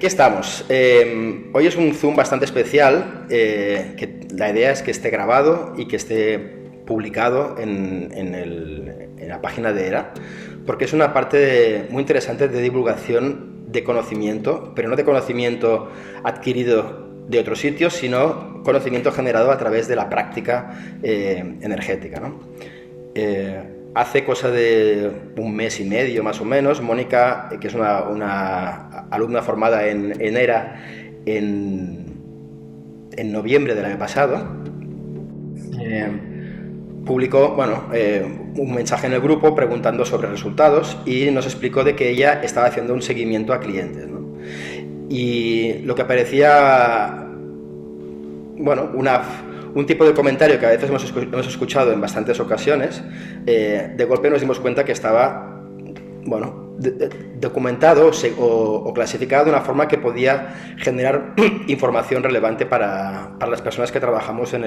Aquí estamos. Hoy es un Zoom bastante especial, que la idea es que esté grabado y que esté publicado en la página de ERA, porque es una parte muy interesante de divulgación de conocimiento, pero no de conocimiento adquirido de otros sitios, sino conocimiento generado a través de la práctica energética, ¿no? Hace cosa de un mes y medio más o menos, Mónica, que es una alumna formada en ERA en noviembre del año pasado, eh, publicó un mensaje en el grupo preguntando sobre resultados y nos explicó de que ella estaba haciendo un seguimiento a clientes, ¿no? Y lo que parecía un tipo de comentario que a veces hemos escuchado en bastantes ocasiones, de golpe nos dimos cuenta que estaba documentado o clasificado de una forma que podía generar información relevante para las personas que trabajamos en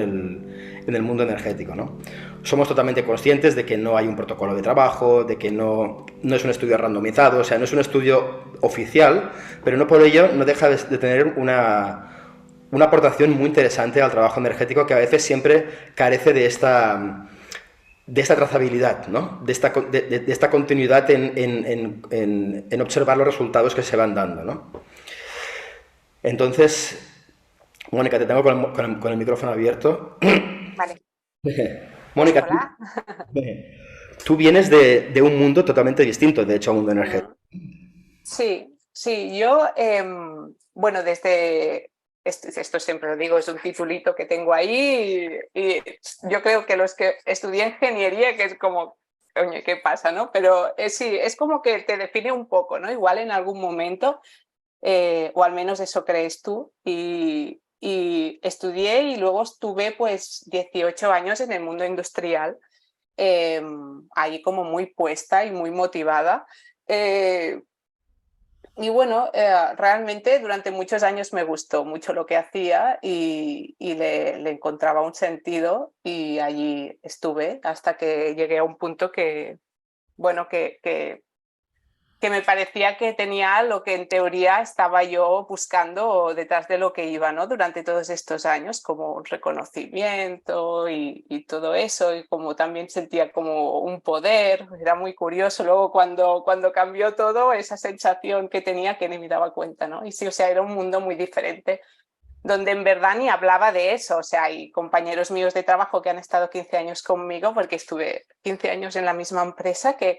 el mundo energético, ¿no? Somos totalmente conscientes de que no hay un protocolo de trabajo, de que no es un estudio randomizado, o sea, no es un estudio oficial, pero no por ello no deja de tener una aportación muy interesante al trabajo energético, que a veces siempre carece de esta trazabilidad, ¿no? de esta continuidad en observar los resultados que se van dando, ¿no? Entonces, Mónica, te tengo con el micrófono abierto. Vale, pues Mónica, hola. tú vienes de un mundo totalmente distinto, de hecho, al mundo Mm, energético. sí, sí, yo, bueno, desde, esto siempre lo digo, es un titulito que tengo ahí y yo creo que los que estudié ingeniería, que es como, coño, ¿qué pasa, no? Pero sí, es como que te define un poco, ¿no? Igual en algún momento, o al menos eso crees tú, y estudié y luego estuve pues 18 años en el mundo industrial, ahí como muy puesta y muy motivada. Eh, y bueno, realmente durante muchos años me gustó mucho lo que hacía y le encontraba un sentido y allí estuve hasta que llegué a un punto que, bueno, que me parecía que tenía lo que en teoría estaba yo buscando detrás de lo que iba, ¿no? Durante todos estos años, como un reconocimiento y todo eso, y como también sentía como un poder, era muy curioso. Luego cuando cambió todo, esa sensación que tenía que ni me daba cuenta, ¿no? Y sí, o sea, era un mundo muy diferente, donde en verdad ni hablaba de eso. O sea, hay compañeros míos de trabajo que han estado 15 años conmigo, porque estuve 15 años en la misma empresa, que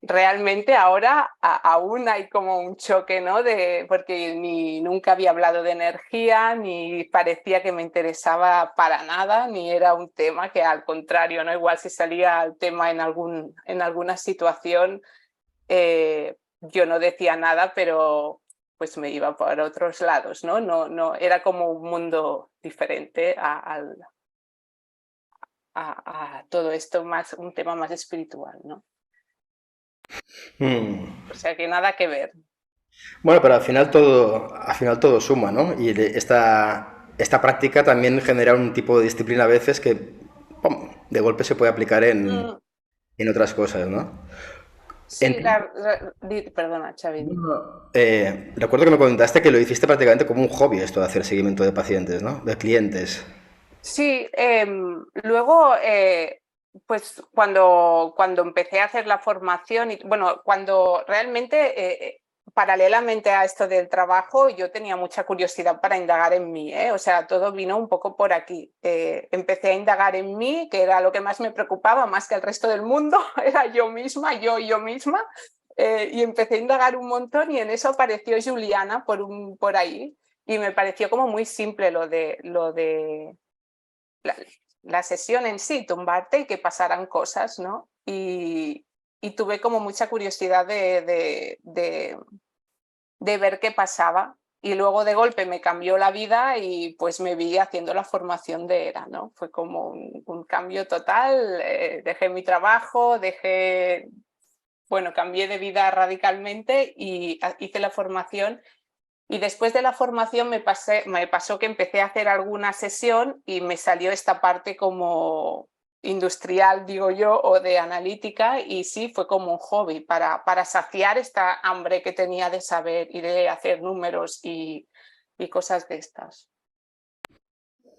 realmente ahora aún hay como un choque, ¿no? Porque ni nunca había hablado de energía, ni parecía que me interesaba para nada, ni era un tema que al contrario, ¿no? Igual si salía el tema en alguna situación, yo no decía nada, pero pues me iba por otros lados, ¿no? No, era como un mundo diferente a todo esto, más un tema más espiritual, ¿no? Hmm. O sea que nada que ver. Bueno, pero al final todo suma, ¿no? Y esta práctica también genera un tipo de disciplina a veces que, ¡pum!, de golpe se puede aplicar Mm, en otras cosas, ¿no? sí, En- perdona, Xavi. recuerdo que me comentaste que lo hiciste prácticamente como un hobby, esto de hacer seguimiento de pacientes, ¿no? De clientes. Sí, luego, pues cuando empecé a hacer la formación, y bueno, cuando realmente, paralelamente a esto del trabajo, yo tenía mucha curiosidad para indagar en mí, ¿eh? O sea, todo vino un poco por aquí. Empecé a indagar en mí, que era lo que más me preocupaba, más que el resto del mundo, era yo misma, yo misma, y empecé a indagar un montón y en eso apareció Juliana por ahí y me pareció como muy simple lo de la, la sesión en sí, tumbarte y que pasaran cosas, ¿no? Y tuve como mucha curiosidad de ver qué pasaba. Y luego de golpe me cambió la vida y pues me vi haciendo la formación de ERA, ¿no? Fue como un cambio total, dejé mi trabajo, bueno, cambié de vida radicalmente y hice la formación. Y después de la formación me pasó que empecé a hacer alguna sesión y me salió esta parte como industrial, digo yo, o de analítica, y sí, fue como un hobby para saciar esta hambre que tenía de saber y de hacer números y cosas de estas.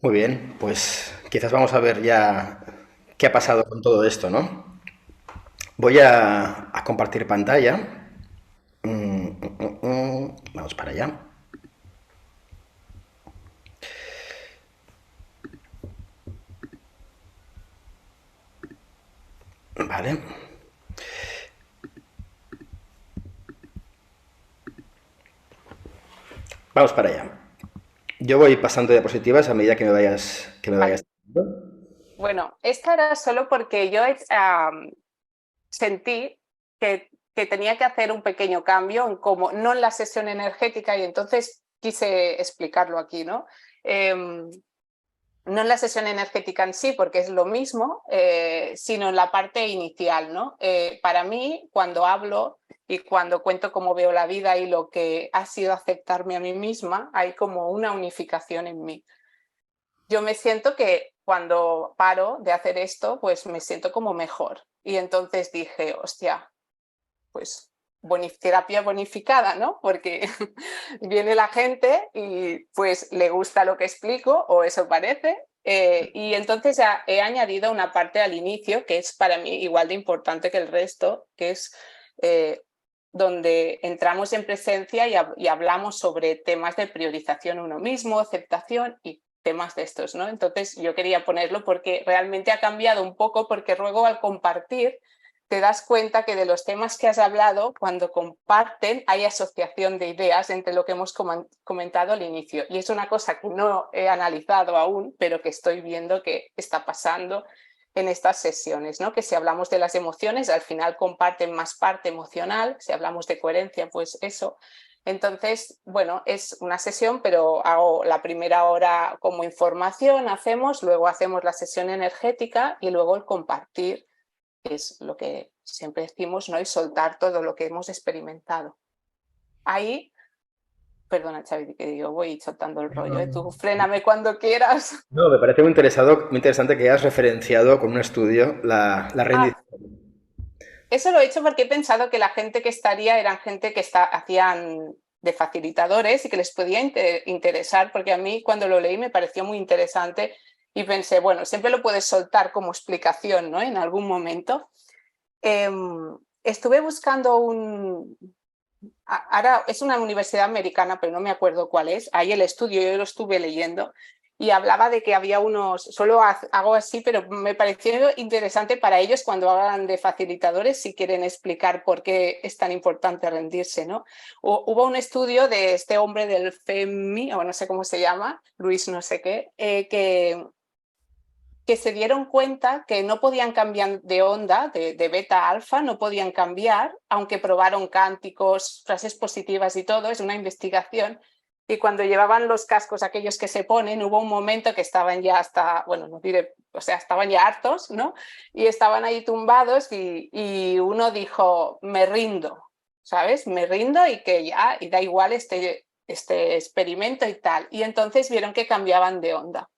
Muy bien, pues quizás vamos a ver ya qué ha pasado con todo esto, ¿no? Voy a compartir pantalla. Vamos para allá. Vale. Vamos para allá. Yo voy pasando diapositivas a medida que me Vale. vayas dando. Bueno, esta era solo porque yo sentí que tenía que hacer un pequeño cambio en cómo, no en la sesión energética, y entonces quise explicarlo aquí, ¿no? No en la sesión energética en sí, porque es lo mismo, sino en la parte inicial, ¿no? Para mí, cuando hablo y cuando cuento cómo veo la vida y lo que ha sido aceptarme a mí misma, hay como una unificación en mí. Yo me siento que cuando paro de hacer esto, pues me siento como mejor. Y entonces dije, hostia, pues terapia bonificada, ¿no? Porque viene la gente y pues le gusta lo que explico, o eso parece, y entonces ya he añadido una parte al inicio que es para mí igual de importante que el resto, que es donde entramos en presencia y hablamos sobre temas de priorización uno mismo, aceptación y temas de estos, ¿no? Entonces yo quería ponerlo porque realmente ha cambiado un poco, porque luego al compartir te das cuenta que de los temas que has hablado, cuando comparten, hay asociación de ideas entre lo que hemos comentado al inicio. Y es una cosa que no he analizado aún, pero que estoy viendo que está pasando en estas sesiones, ¿no? Que si hablamos de las emociones, al final comparten más parte emocional. Si hablamos de coherencia, pues eso. Entonces, bueno, es una sesión, pero hago la primera hora como información, luego hacemos la sesión energética y luego el compartir, que es lo que siempre decimos, ¿no? Y soltar todo lo que hemos experimentado. Ahí, perdona, Xavi, que yo voy soltando el rollo, ¿eh? Tú fréname cuando quieras. No, me parece muy interesante que hayas referenciado con un estudio la Ah, rendición. eso lo he hecho porque he pensado que la gente que estaría eran gente que hacían de facilitadores y que les podía interesar, porque a mí cuando lo leí me pareció muy interesante y pensé, bueno, siempre lo puedes soltar como explicación, ¿no? En algún momento. Estuve buscando ahora es una universidad americana, pero no me acuerdo cuál es. Ahí el estudio, yo lo estuve leyendo y hablaba de que había solo hago así, pero me pareció interesante para ellos cuando hablan de facilitadores, si quieren explicar por qué es tan importante rendirse, ¿no? Hubo un estudio de este hombre del FEMI, o no sé cómo se llama, Luis no sé qué, que se dieron cuenta que no podían cambiar de onda, de beta a alfa, no podían cambiar, aunque probaron cánticos, frases positivas y todo, es una investigación. Y cuando llevaban los cascos aquellos que se ponen, hubo un momento que estaban ya hasta, bueno, no diré, o sea, estaban ya hartos, ¿no? Y estaban ahí tumbados y uno dijo, me rindo, ¿sabes? Me rindo y que ya, y da igual este experimento y tal. Y entonces vieron que cambiaban de onda.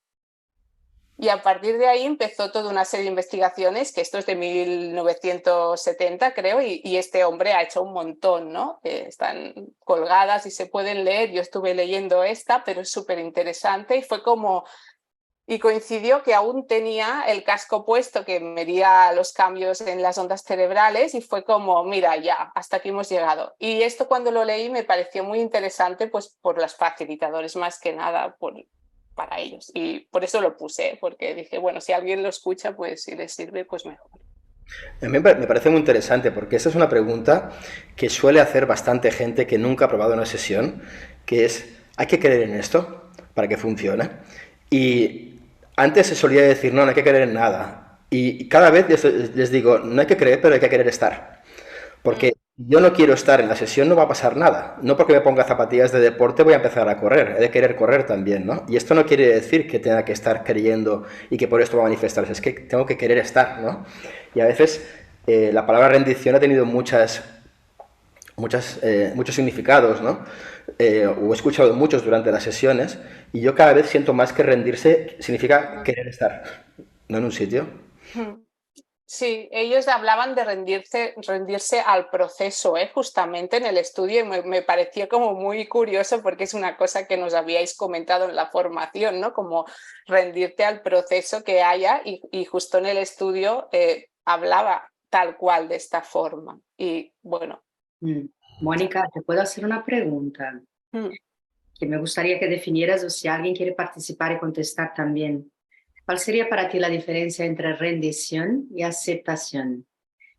Y a partir de ahí empezó toda una serie de investigaciones, que esto es de 1970, creo, y este hombre ha hecho un montón, ¿no? Están colgadas y se pueden leer. Yo estuve leyendo esta, pero es súper interesante y fue como... Y coincidió que aún tenía el casco puesto que medía los cambios en las ondas cerebrales y fue como, mira, ya, hasta aquí hemos llegado. Y esto cuando lo leí me pareció muy interesante, pues por los facilitadores más que nada, para ellos. Y por eso lo puse, porque dije, bueno, si alguien lo escucha, pues si les sirve, pues mejor. A mí me parece muy interesante porque esa es una pregunta que suele hacer bastante gente que nunca ha probado una sesión, que es, ¿hay que creer en esto para que funcione? Y antes se solía decir, no, no hay que creer en nada. Y cada vez les digo, no hay que creer, pero hay que querer estar. Porque yo no quiero estar en la sesión, no va a pasar nada. No porque me ponga zapatillas de deporte voy a empezar a correr. He de querer correr también, ¿no? Y esto no quiere decir que tenga que estar creyendo y que por esto va a manifestarse. Es que tengo que querer estar, ¿no? Y a veces la palabra rendición ha tenido muchos significados, ¿no? O he escuchado muchos durante las sesiones y yo cada vez siento más que rendirse significa querer estar, no en un sitio. Mm. Sí, ellos hablaban de rendirse al proceso, justamente en el estudio, y me parecía como muy curioso porque es una cosa que nos habíais comentado en la formación, ¿no? Como rendirte al proceso que haya, y justo en el estudio hablaba tal cual de esta forma. Y bueno. Mm. Mónica, te puedo hacer una pregunta Mm. que me gustaría que definieras o si alguien quiere participar y contestar también. ¿Cuál sería para ti la diferencia entre rendición y aceptación?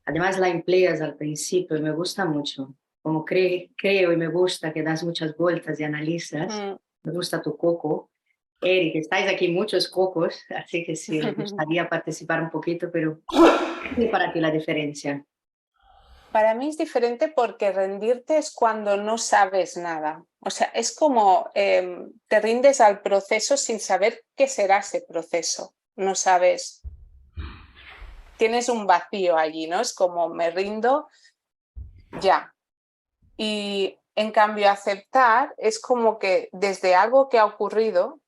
Además, la empleas al principio y me gusta mucho. Como creo y me gusta que das muchas vueltas y analizas. Mm. Me gusta tu coco. Eric, estáis aquí muchos cocos, así que sí, me gustaría participar un poquito, pero ¿qué es para ti la diferencia? Para mí es diferente porque rendirte es cuando no sabes nada. O sea, es como te rindes al proceso sin saber qué será ese proceso. No sabes, tienes un vacío allí, ¿no? Es como me rindo ya. Y en cambio aceptar es como que desde algo que ha ocurrido,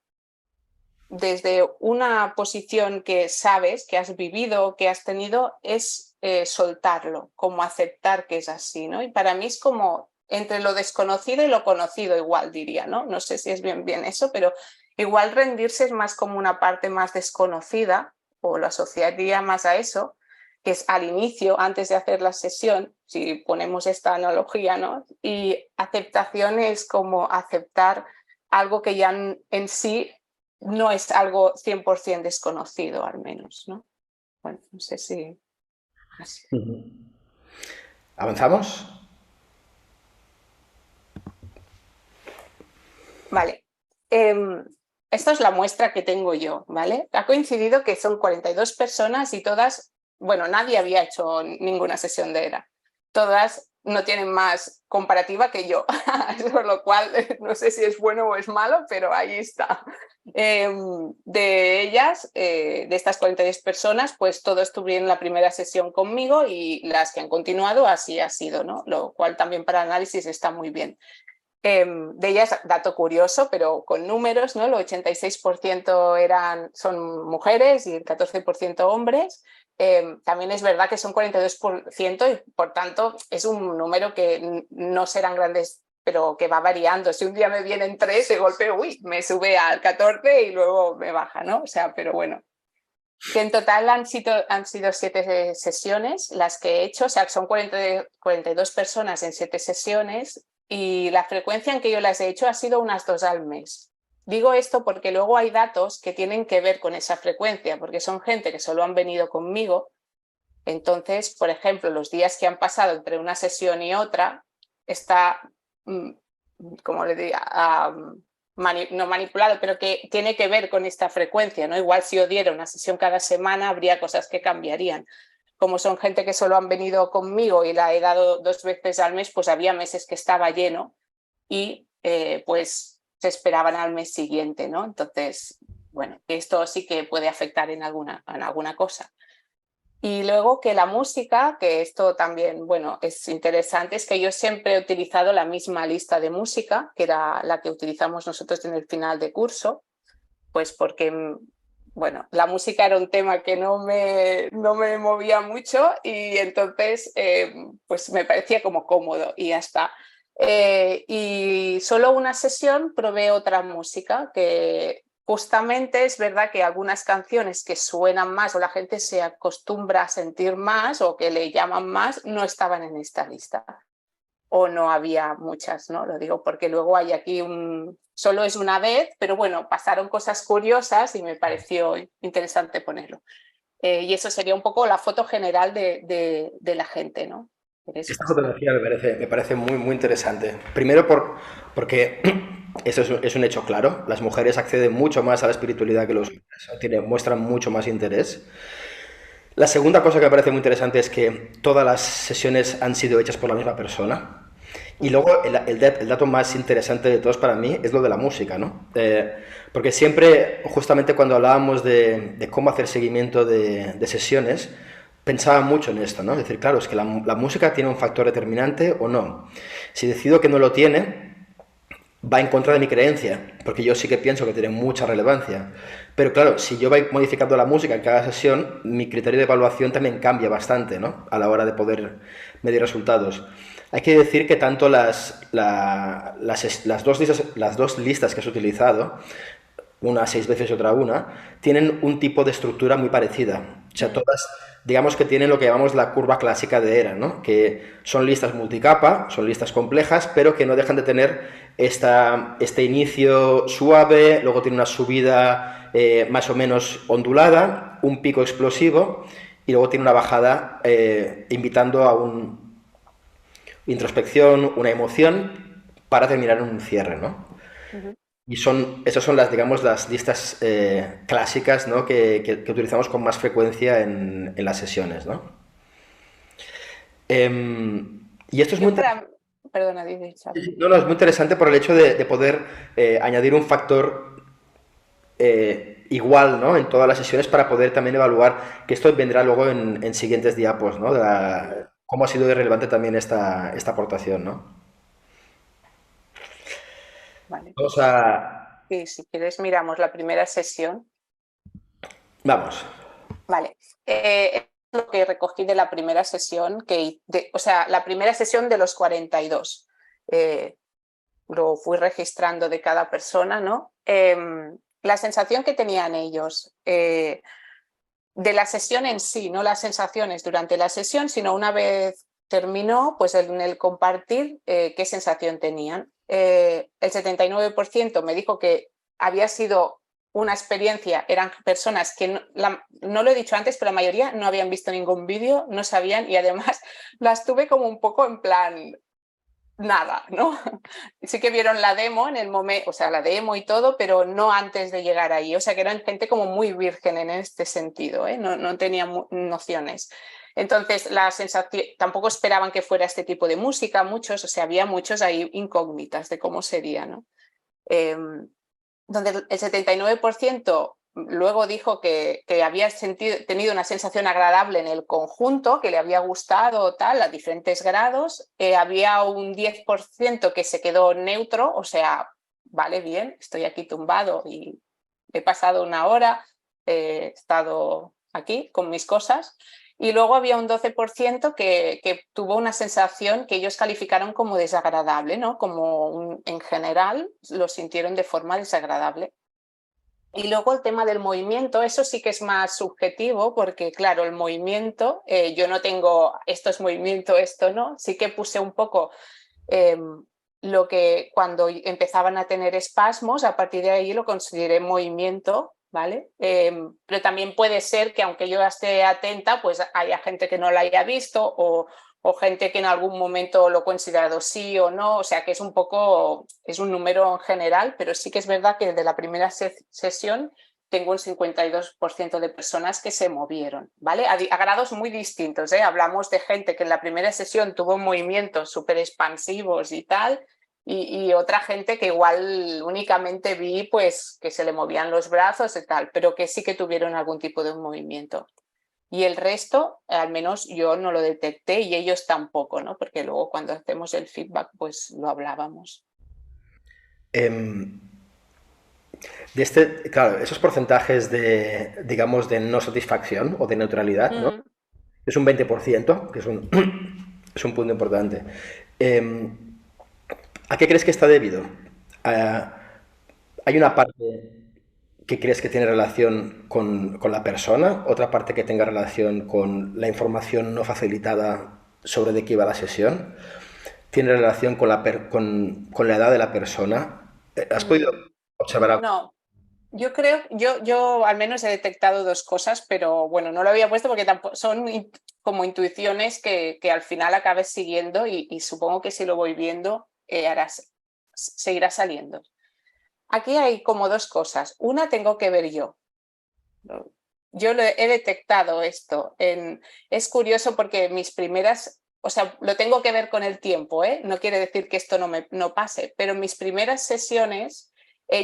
desde una posición que sabes, que has vivido, que has tenido, es soltarlo, como aceptar que es así, ¿no? Y para mí es como entre lo desconocido y lo conocido igual, diría, ¿no? No sé si es bien eso, pero igual rendirse es más como una parte más desconocida, o lo asociaría más a eso, que es al inicio, antes de hacer la sesión, si ponemos esta analogía, ¿no? Y aceptación es como aceptar algo que ya en sí no es algo 100% desconocido, al menos, ¿no? Bueno, no sé si... Así. ¿Avanzamos? Vale. Esta es la muestra que tengo yo, ¿vale? Ha coincidido que son 42 personas y todas, bueno, nadie había hecho ninguna sesión de ERA. Todas no tienen más comparativa que yo, por lo cual no sé si es bueno o es malo, pero ahí está. De ellas, de estas 42 personas, pues todos tuvieron la primera sesión conmigo y las que han continuado así ha sido, ¿no? Lo cual también para análisis está muy bien. De ellas, dato curioso, pero con números, ¿no? El 86% son mujeres y el 14% hombres. También es verdad que son 42% y por tanto es un número que no serán grandes, pero que va variando. Si un día me vienen 3, de golpe, me sube al 14 y luego me baja, ¿no? O sea, pero bueno. Que en total han sido 7 sesiones las que he hecho, o sea, son 42 personas en 7 sesiones. Y la frecuencia en que yo las he hecho ha sido unas 2 al mes. Digo esto porque luego hay datos que tienen que ver con esa frecuencia, porque son gente que solo han venido conmigo. Entonces, por ejemplo, los días que han pasado entre una sesión y otra, está, como le diría, no manipulado, pero que tiene que ver con esta frecuencia, ¿no? Igual si yo diera una sesión cada semana, habría cosas que cambiarían. Como son gente que solo han venido conmigo y la he dado 2 veces al mes, pues había meses que estaba lleno y pues se esperaban al mes siguiente, ¿no? Entonces, bueno, esto sí que puede afectar en alguna cosa. Y luego que la música, que esto también, bueno, es interesante, es que yo siempre he utilizado la misma lista de música, que era la que utilizamos nosotros en el final de curso, pues porque, bueno, la música era un tema que no me movía mucho y entonces pues me parecía como cómodo y ya está. Y solo una sesión probé otra música que justamente es verdad que algunas canciones que suenan más o la gente se acostumbra a sentir más o que le llaman más no estaban en esta lista. O no había muchas, ¿no? Lo digo porque luego hay aquí solo es una vez, pero bueno, pasaron cosas curiosas y me pareció interesante ponerlo. Y eso sería un poco la foto general de la gente, ¿no? Esta fotografía me parece muy, muy interesante. Primero porque eso es un hecho claro. Las mujeres acceden mucho más a la espiritualidad que los hombres, muestran mucho más interés. La segunda cosa que me parece muy interesante es que todas las sesiones han sido hechas por la misma persona. Y luego el dato más interesante de todos para mí es lo de la música, ¿no? Porque siempre, justamente cuando hablábamos de cómo hacer seguimiento de sesiones, pensaba mucho en esto, ¿no? Es decir, claro, es que la música tiene un factor determinante o no. Si decido que no lo tiene, va en contra de mi creencia, porque yo sí que pienso que tiene mucha relevancia. Pero claro, si yo voy modificando la música en cada sesión, mi criterio de evaluación también cambia bastante, ¿no? A la hora de poder medir resultados. Hay que decir que tanto las dos listas que has utilizado, una 6 veces y otra una, tienen un tipo de estructura muy parecida. O sea, todas, digamos que tienen lo que llamamos la curva clásica de ERA, ¿no? Que son listas multicapa, son listas complejas, pero que no dejan de tener este inicio suave, luego tiene una subida más o menos ondulada, un pico explosivo y luego tiene una bajada invitando a una introspección, una emoción para terminar en un cierre, ¿no? Ujú. Y esas son las, digamos, las listas clásicas, ¿no? que utilizamos con más frecuencia en las sesiones, ¿no? Y esto es Yo muy para... Perdona, dice Xavi. no, no, es muy interesante por el hecho de poder añadir un factor igual, ¿no? En todas las sesiones para poder también evaluar, que esto vendrá luego en siguientes diapos, ¿no? Cómo ha sido relevante también esta aportación, ¿no? Vale, Vamos pues a... sí, si quieres miramos la primera sesión. Vamos. Vale. Es lo que recogí de la primera sesión, o sea, la primera sesión de los 42. Lo fui registrando de cada persona, ¿no? La sensación que tenían ellos de la sesión en sí, no las sensaciones durante la sesión, sino una vez terminó, pues en el compartir, qué sensación tenían. El 79% me dijo que había sido una experiencia, eran personas que no lo he dicho antes, pero la mayoría no habían visto ningún vídeo, no sabían y además las tuve como un poco en plan nada, ¿no? Sí que vieron la demo en el momento, o sea, la demo y todo, pero no antes de llegar ahí. O sea, que eran gente como muy virgen en este sentido, ¿eh? No tenían nociones. Entonces, la sensación, tampoco esperaban que fuera este tipo de música, muchos, o sea, había muchos ahí incógnitas de cómo sería, ¿no? Donde el 79% luego dijo que había tenido una sensación agradable en el conjunto, que le había gustado tal, a diferentes grados. Había un 10% que se quedó neutro, o sea, vale, bien, estoy aquí tumbado y he pasado una hora, he estado aquí con mis cosas. Y luego había un 12% que tuvo una sensación que ellos calificaron como desagradable, ¿no? Como en general lo sintieron de forma desagradable. Y luego el tema del movimiento, eso sí que es más subjetivo porque, claro, el movimiento, yo no tengo esto es movimiento, esto no, sí que puse un poco lo que cuando empezaban a tener espasmos, a partir de ahí lo consideré movimiento, ¿vale? Pero también puede ser que aunque yo esté atenta, pues haya gente que no la haya visto o gente que en algún momento lo ha considerado sí o no, o sea que es un poco, es un número en general, pero sí que es verdad que desde la primera sesión tengo un 52% de personas que se movieron, ¿vale? A grados muy distintos, ¿eh? Hablamos de gente que en la primera sesión tuvo movimientos súper expansivos y tal, y otra gente que igual únicamente vi pues que se le movían los brazos y tal, pero que sí que tuvieron algún tipo de movimiento. Y el resto, al menos yo no lo detecté y ellos tampoco, ¿no? Porque luego cuando hacemos el feedback, pues lo hablábamos. em, claro, esos porcentajes de, digamos, de no satisfacción o de neutralidad, ¿no? Es un 20%, que es un punto importante. Em, ¿A qué crees que está debido? Ah, ¿Hay una parte que crees que tiene relación con la persona, otra parte que tenga relación con la información no facilitada sobre de qué iba la sesión? ¿Tiene relación con la edad de la persona? ¿Has podido observar algo? No, yo creo, yo al menos he detectado dos cosas, pero bueno, no lo había puesto porque tampoco, son como intuiciones que al final acabes siguiendo y supongo que si lo voy viendo seguirá saliendo. Aquí hay como dos cosas. Una tengo que ver yo. Yo he detectado esto. Es curioso porque mis primeras, o sea, lo tengo que ver con el tiempo, ¿eh? No quiere decir que esto no pase, pero en mis primeras sesiones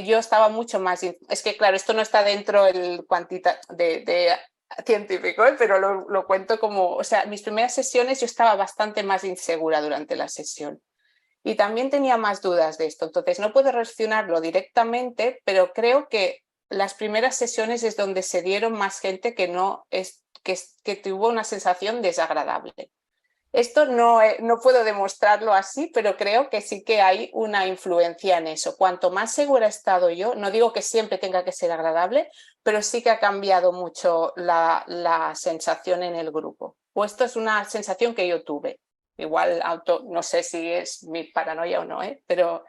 yo estaba mucho más... Es que claro, esto no está dentro del de científico, ¿eh? Pero lo cuento como... O sea, en mis primeras sesiones yo estaba bastante más insegura durante la sesión. Y también tenía más dudas de esto. Entonces, no puedo relacionarlo directamente, pero creo que las primeras sesiones es donde se dieron más gente que que tuvo una sensación desagradable. Esto no puedo demostrarlo así, pero creo que sí que hay una influencia en eso. Cuanto más segura he estado yo, no digo que siempre tenga que ser agradable, pero sí que ha cambiado mucho la sensación en el grupo. O esto es una sensación que yo tuve. Igual no sé si es mi paranoia o no, pero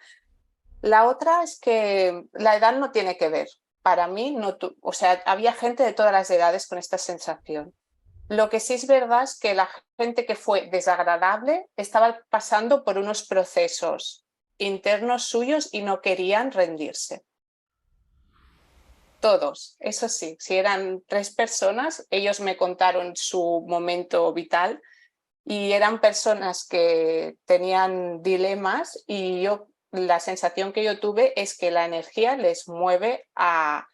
la otra es que la edad no tiene que ver. Para mí, o sea, había gente de todas las edades con esta sensación. Lo que sí es verdad es que la gente que fue desagradable estaba pasando por unos procesos internos suyos y no querían rendirse. Todos, eso sí, si eran 3 personas, ellos me contaron su momento vital y eran personas que tenían dilemas y la sensación que yo tuve es que la energía les mueve a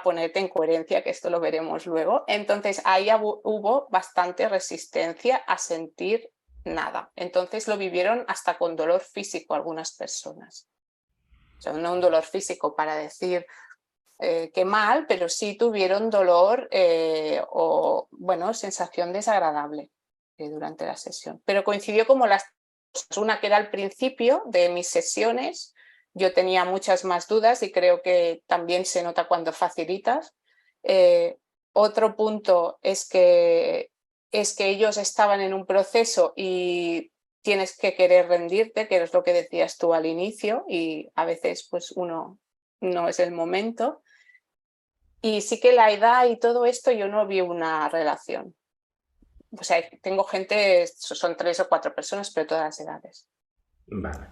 ponerte en coherencia, que esto lo veremos luego. Entonces ahí hubo bastante resistencia a sentir nada. Entonces lo vivieron hasta con dolor físico algunas personas. O sea, no un dolor físico para decir qué mal, pero sí tuvieron dolor o, bueno, sensación desagradable durante la sesión. Pero coincidió como las cosas. Una que era al principio de mis sesiones, yo tenía muchas más dudas y creo que también se nota cuando facilitas. Otro punto es que ellos estaban en un proceso y tienes que querer rendirte, que es lo que decías tú al inicio, y a veces pues uno no es el momento. Y sí que la edad y todo esto yo no vi una relación. O sea, tengo gente, son 3 o 4 personas, pero todas las edades. Vale.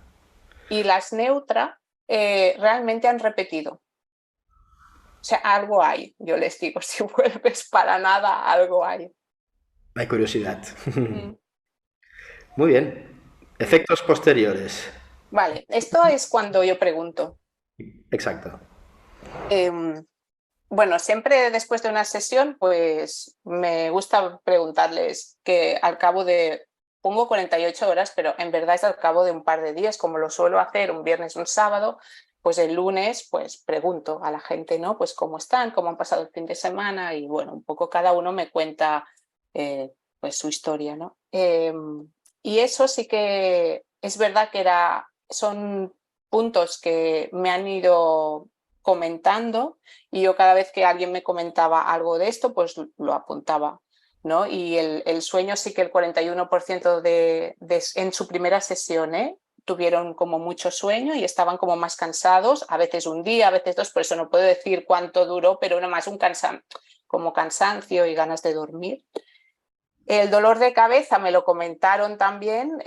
Y las neutras realmente han repetido. O sea, algo hay, yo les digo, si vuelves para nada, algo hay. Hay curiosidad. Muy bien. Efectos posteriores. Vale, esto es cuando yo pregunto. Exacto. Bueno, siempre después de una sesión, pues me gusta preguntarles que al cabo de, pongo 48 horas, pero en verdad es al cabo de un par de días, como lo suelo hacer un viernes, un sábado, pues el lunes pues pregunto a la gente, ¿no? Pues cómo están, cómo han pasado el fin de semana y bueno, un poco cada uno me cuenta pues su historia, ¿no? Y eso sí que es verdad que son puntos que me han ido comentando y yo cada vez que alguien me comentaba algo de esto, pues lo apuntaba, ¿no? Y el sueño sí que el 41% en su primera sesión, tuvieron como mucho sueño y estaban como más cansados, a veces un día, a veces 2, por eso no puedo decir cuánto duró, pero no más como cansancio y ganas de dormir. El dolor de cabeza me lo comentaron también,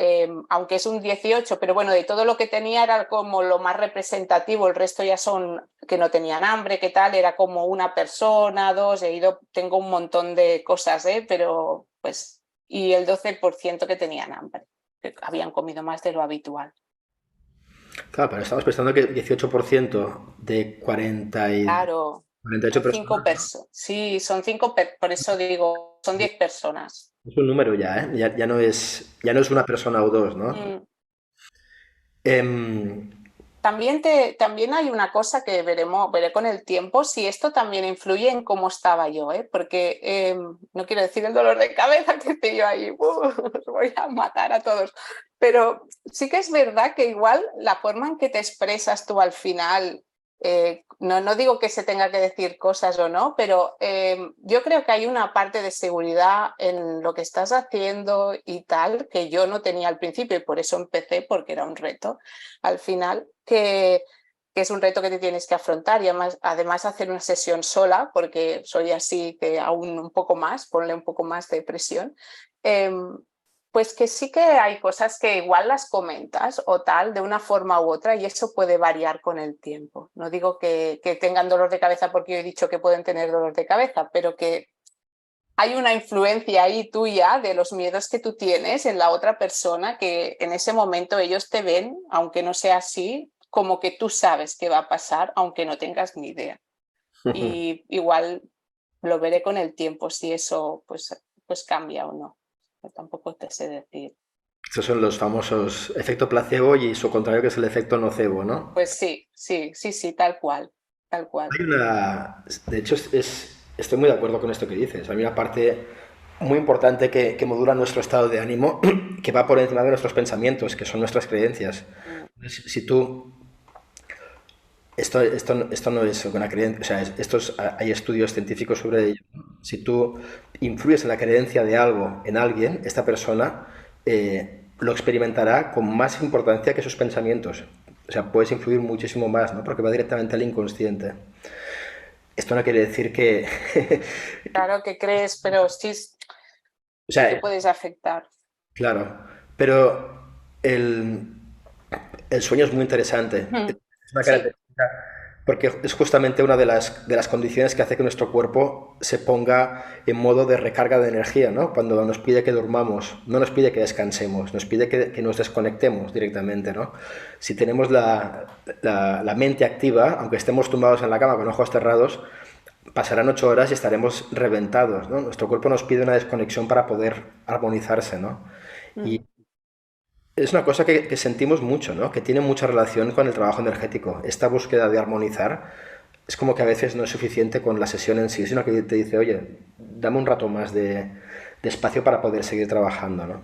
aunque es un 18, pero bueno, de todo lo que tenía era como lo más representativo, el resto ya son que no tenían hambre, qué tal, era como una persona, 2, tengo un montón de cosas, pero pues, y el 12% que tenían hambre, que habían comido más de lo habitual. Claro, pero estamos pensando que 18% de Claro, 48 son 5 personas personas, sí, son 5, por eso digo, son 10 personas. es un número ya, ¿eh? Ya no es una persona o dos, ¿no? Mm. Em, También hay una cosa que veré con el tiempo, si esto también influye en cómo estaba yo, porque no quiero decir el dolor de cabeza que estoy yo ahí, os voy a matar a todos, pero sí que es verdad que igual la forma en que te expresas tú al final, no digo que se tenga que decir cosas o no, pero yo creo que hay una parte de seguridad en lo que estás haciendo y tal, que yo no tenía al principio y por eso empecé, porque era un reto al final, que es un reto que te tienes que afrontar y además hacer una sesión sola, porque soy así que aún un poco más, ponle un poco más de presión, pues que sí que hay cosas que igual las comentas o tal de una forma u otra y eso puede variar con el tiempo. No digo que tengan dolor de cabeza porque yo he dicho que pueden tener dolor de cabeza, pero que hay una influencia ahí tuya de los miedos que tú tienes en la otra persona que en ese momento ellos te ven, aunque no sea así, como que tú sabes qué va a pasar, aunque no tengas ni idea. Y igual lo veré con el tiempo si eso pues cambia o no. Yo tampoco te sé decir. Estos son los famosos efecto placebo y su contrario que es el efecto nocebo, ¿no? Pues sí, tal cual. tal cual. De hecho, estoy muy de acuerdo con esto que dices. Hay una parte muy importante que modula nuestro estado de ánimo, que va por encima de nuestros pensamientos, que son nuestras creencias. Mm. Si tú esto no es una creencia, o sea, hay estudios científicos sobre ello, ¿no? Si tú influyes en la creencia de algo en alguien, esta persona lo experimentará con más importancia que sus pensamientos. O sea, puedes influir muchísimo más, ¿no? Porque va directamente al inconsciente. Esto no quiere decir que... Claro que crees, pero sí, O sí que sea, puedes afectar. claro, pero el, el sueño es muy interesante. Es Mm. una Sí, característica porque es justamente una de las condiciones que hace que nuestro cuerpo se ponga en modo de recarga de energía, ¿no? Cuando nos pide que durmamos, no nos pide que descansemos, nos pide que nos desconectemos directamente, ¿no? Si tenemos la mente activa, aunque estemos tumbados en la cama con ojos cerrados, pasarán 8 horas y estaremos reventados, ¿no? Nuestro cuerpo nos pide una desconexión para poder armonizarse, ¿no? mm, Y es una cosa que sentimos mucho, ¿no? Que tiene mucha relación con el trabajo energético. Esta búsqueda de armonizar es como que a veces no es suficiente con la sesión en sí, sino que te dice, oye, dame un rato más de espacio para poder seguir trabajando, ¿no?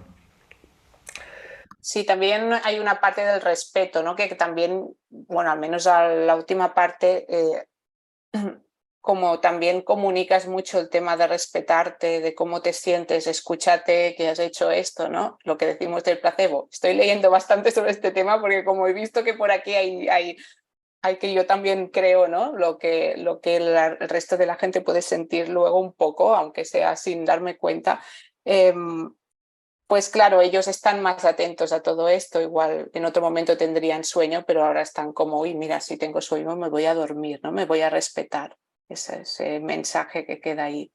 sí, también hay una parte del respeto, ¿no? Que también, bueno, al menos a la última parte, como también comunicas mucho el tema de respetarte, de cómo te sientes, escúchate que has hecho esto, ¿no? Lo que decimos del placebo. Estoy leyendo bastante sobre este tema porque como he visto que por aquí hay que yo también creo, ¿no? Lo que el resto de la gente puede sentir luego un poco, aunque sea sin darme cuenta. Pues claro, ellos están más atentos a todo esto, igual en otro momento tendrían sueño, pero ahora están como, uy, mira, si tengo sueño me voy a dormir, ¿no? Me voy a respetar. Ese mensaje que queda ahí.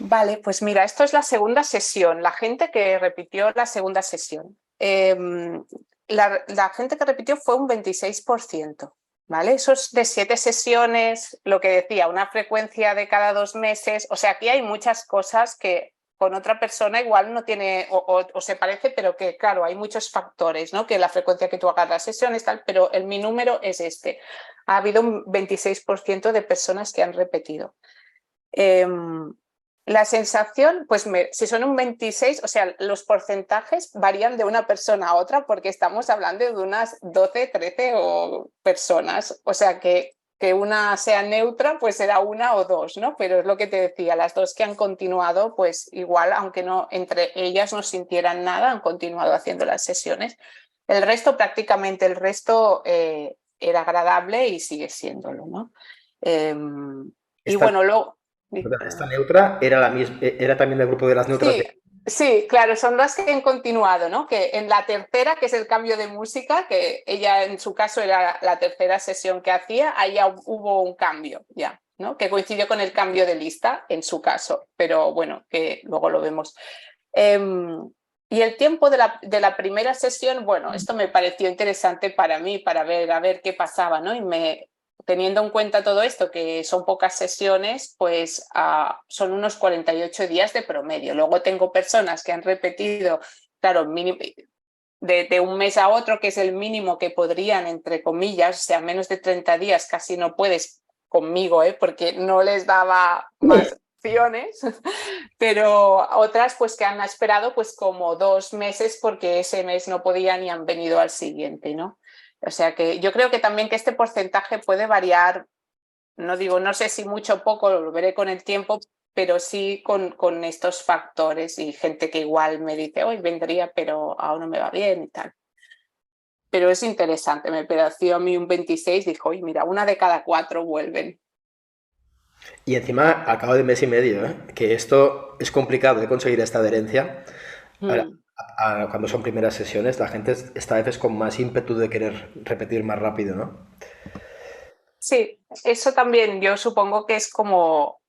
Vale, pues mira, esto es la segunda sesión, la gente que repitió la segunda sesión. La gente que repitió fue un 26%, ¿vale? Eso es de 7 sesiones, lo que decía, una frecuencia de cada 2 meses. O sea, aquí hay muchas cosas que con otra persona igual no tiene o se parece, pero que claro, hay muchos factores, ¿no? Que la frecuencia que tú hagas las sesiones, tal, pero mi número es este. Ha habido un 26% de personas que han repetido. La sensación, pues si son un 26, o sea, los porcentajes varían de una persona a otra porque estamos hablando de unas 12, 13 o personas. O sea, que una sea neutra, pues será una o dos, ¿no? Pero es lo que te decía, las dos que han continuado, pues igual, aunque no entre ellas no sintieran nada, han continuado haciendo las sesiones. El resto, prácticamente el resto era agradable y sigue siéndolo, ¿no? Eh, y Esta, bueno, luego... esta neutra era, era también del grupo de las neutras de... Sí, sí, claro, son las que han continuado, ¿no? Que en la tercera, que es el cambio de música, que ella en su caso era la tercera sesión que hacía, ahí ya hubo un cambio, ya, ¿no? Que coincidió con el cambio de lista en su caso, pero bueno, que luego lo vemos. Y el tiempo de la primera sesión, bueno, esto me pareció interesante para mí, para ver a ver qué pasaba, ¿no? Teniendo en cuenta todo esto, que son pocas sesiones, pues son unos 48 días de promedio. Luego tengo personas que han repetido, claro, de un mes a otro, que es el mínimo que podrían, entre comillas, o sea, menos de 30 días casi no puedes conmigo, porque no les daba más opciones, pero otras pues que han esperado pues como 2 meses porque ese mes no podían y han venido al siguiente, ¿no? O sea que yo creo que también que este porcentaje puede variar, no digo, no sé si mucho o poco, lo veré con el tiempo, pero sí con estos factores y gente que igual me dice, hoy vendría, pero aún no me va bien y tal. Pero es interesante, me pareció a mí un 26, dijo, oye, mira, una de cada 4 vuelven. Y encima, al cabo de mes y medio, ¿eh? Que esto es complicado de conseguir esta adherencia. Ahora, Mm. cuando son primeras sesiones, la gente está a veces con más ímpetu de querer repetir más rápido, ¿no? Sí, eso también yo supongo que es como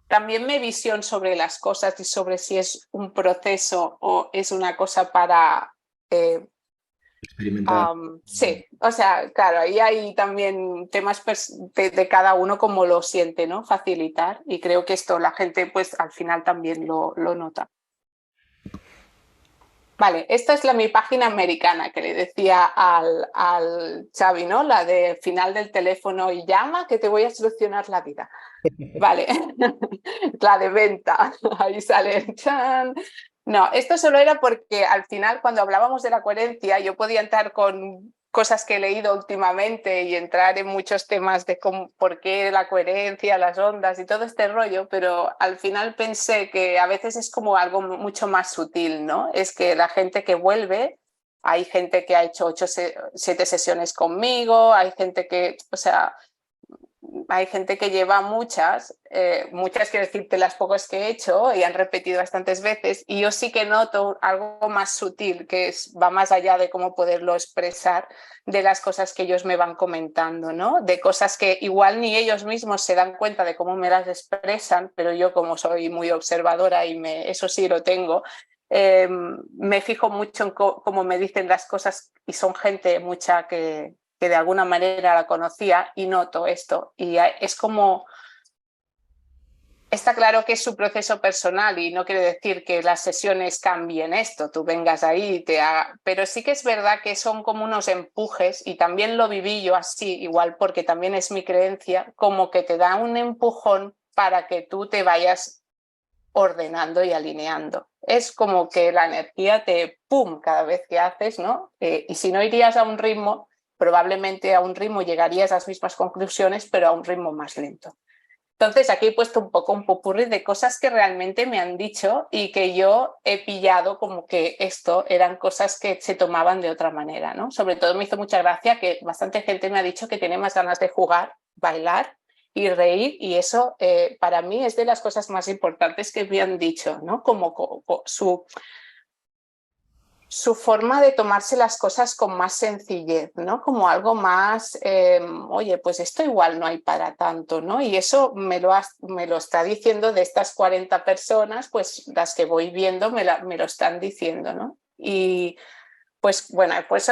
también mi visión sobre las cosas y sobre si es un proceso o es una cosa para... Experimentar. sí, o sea, claro, ahí hay también temas de cada uno como lo siente, ¿no? Facilitar y creo que esto la gente pues al final también lo nota. Vale, esta es mi página americana que le decía al Xavi, ¿no? La de final del teléfono y llama que te voy a solucionar la vida. Vale, la de venta, ahí sale. ¡Chan! No, esto solo era porque al final cuando hablábamos de la coherencia yo podía entrar con cosas que he leído últimamente y entrar en muchos temas de cómo, por qué la coherencia, las ondas y todo este rollo, pero al final pensé que a veces es como algo mucho más sutil, ¿no? Es que la gente que vuelve, hay gente que ha hecho 7 sesiones conmigo, hay gente que, o sea, hay gente que lleva muchas quiero decirte las pocas que he hecho y han repetido bastantes veces y yo sí que noto algo más sutil que va más allá de cómo poderlo expresar de las cosas que ellos me van comentando, ¿no? De cosas que igual ni ellos mismos se dan cuenta de cómo me las expresan, pero yo como soy muy observadora y eso sí lo tengo, me fijo mucho en cómo me dicen las cosas y son gente mucha que de alguna manera la conocía y noto esto. Y es como, está claro que es su proceso personal y no quiere decir que las sesiones cambien esto, tú vengas ahí y te haga, pero sí que es verdad que son como unos empujes y también lo viví yo así, igual porque también es mi creencia, como que te da un empujón para que tú te vayas ordenando y alineando. Es como que la energía te pum cada vez que haces, ¿no? Y si no irías a un ritmo, probablemente a un ritmo llegarías a las mismas conclusiones, pero a un ritmo más lento. Entonces aquí he puesto un poco un popurrí de cosas que realmente me han dicho y que yo he pillado como que esto eran cosas que se tomaban de otra manera, ¿no? Sobre todo me hizo mucha gracia que bastante gente me ha dicho que tiene más ganas de jugar, bailar y reír y eso para mí es de las cosas más importantes que me han dicho, ¿no? Como su forma de tomarse las cosas con más sencillez, ¿no? Como algo más, oye, pues esto igual no hay para tanto, ¿no? Y eso me lo está diciendo de estas 40 personas, pues las que voy viendo me lo están diciendo, ¿no? Y pues bueno, pues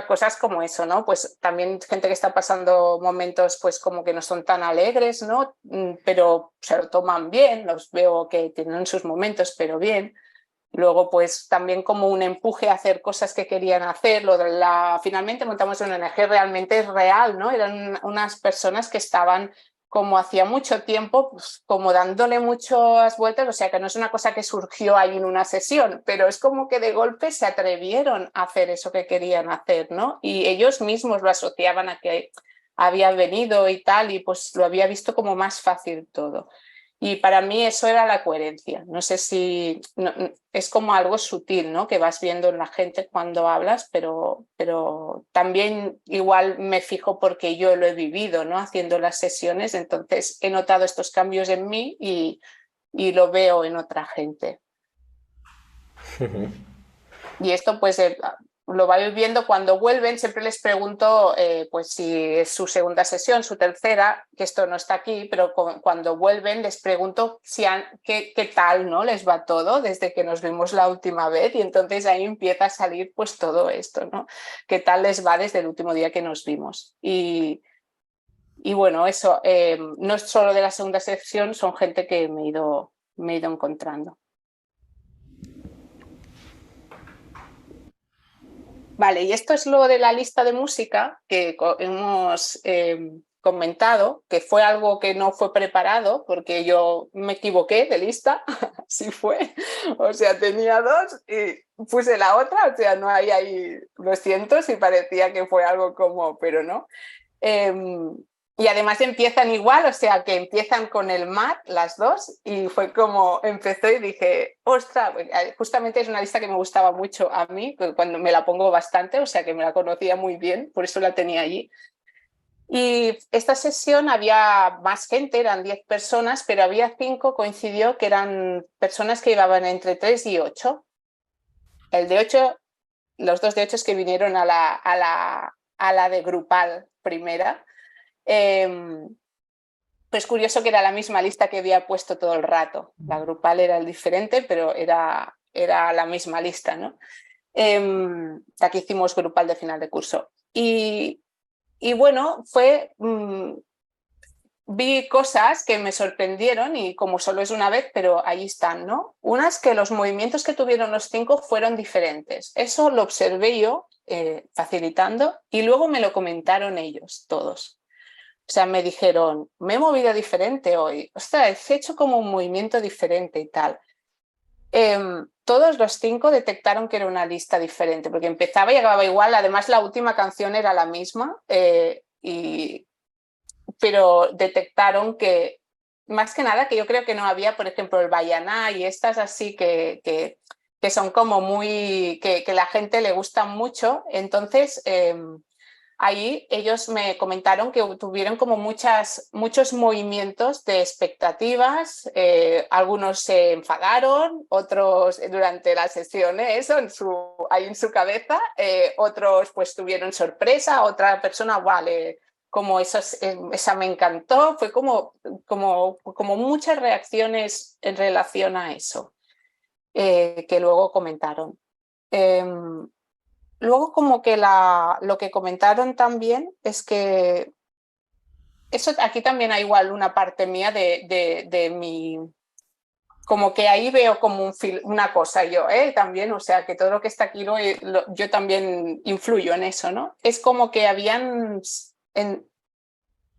cosas como eso, ¿no? Pues también gente que está pasando momentos pues como que no son tan alegres, ¿no? Pero se lo toman bien, los veo que tienen sus momentos, pero bien. Luego, pues también como un empuje a hacer cosas que querían hacer. Finalmente montamos una ONG realmente real, ¿no? Eran unas personas que estaban como hacía mucho tiempo, pues, como dándole muchas vueltas, o sea que no es una cosa que surgió ahí en una sesión, pero es como que de golpe se atrevieron a hacer eso que querían hacer, ¿no? Y ellos mismos lo asociaban a que había venido y tal, y pues lo había visto como más fácil todo. Y para mí eso era la coherencia. No sé si es como algo sutil, ¿no? Que vas viendo en la gente cuando hablas, pero también igual me fijo porque yo lo he vivido, ¿no? Haciendo las sesiones, entonces he notado estos cambios en mí y lo veo en otra gente. Y esto pues lo vais viendo cuando vuelven, siempre les pregunto pues si es su segunda sesión, su tercera, que esto no está aquí, pero cuando vuelven les pregunto qué tal, ¿no? Les va todo desde que nos vimos la última vez y entonces ahí empieza a salir pues todo esto, ¿no? ¿Qué tal les va desde el último día que nos vimos? Y bueno, eso no es solo de la segunda sesión, son gente que me he ido encontrando. Vale, y esto es lo de la lista de música que hemos comentado, que fue algo que no fue preparado porque yo me equivoqué de lista, así fue. O sea, tenía 2 y puse la otra, o sea, no hay ahí, lo siento si parecía que fue algo como, pero no. Y además empiezan igual, o sea, que empiezan con el mar, las dos, y fue como empezó y dije, ostras, justamente es una lista que me gustaba mucho a mí, cuando me la pongo bastante, o sea, que me la conocía muy bien, por eso la tenía allí. Y esta sesión había más gente, eran 10 personas, pero había 5, coincidió que eran personas que llevaban entre 3 y 8. El de 8, los 2 de 8 es que vinieron a la de grupal primera. Pues curioso que era la misma lista que había puesto todo el rato. La grupal era el diferente, pero era la misma lista, ¿no? Aquí hicimos grupal de final de curso. Y bueno, fue vi cosas que me sorprendieron y como solo es una vez, pero ahí están, ¿no? Una es que los movimientos que tuvieron los 5 fueron diferentes. Eso lo observé yo facilitando y luego me lo comentaron ellos todos. O sea, me dijeron, me he movido diferente hoy. Ostras, he hecho como un movimiento diferente y tal. Todos los 5 detectaron que era una lista diferente, porque empezaba y acababa igual. Además, la última canción era la misma, pero detectaron que, más que nada, que yo creo que no había, por ejemplo, el Bayaná y estas así que son como muy, que la gente le gusta mucho. Entonces, ahí ellos me comentaron que tuvieron como muchos movimientos de expectativas, algunos se enfadaron, otros durante la sesión, eso ahí en su cabeza, otros pues tuvieron sorpresa, otra persona, vale, como esa me encantó, fue como muchas reacciones en relación a eso, que luego comentaron. Luego como que lo que comentaron también es que eso aquí también hay igual una parte mía de mi, como que ahí veo como una cosa yo también, o sea que todo lo que está aquí yo también influyo en eso, ¿no? Es como que habían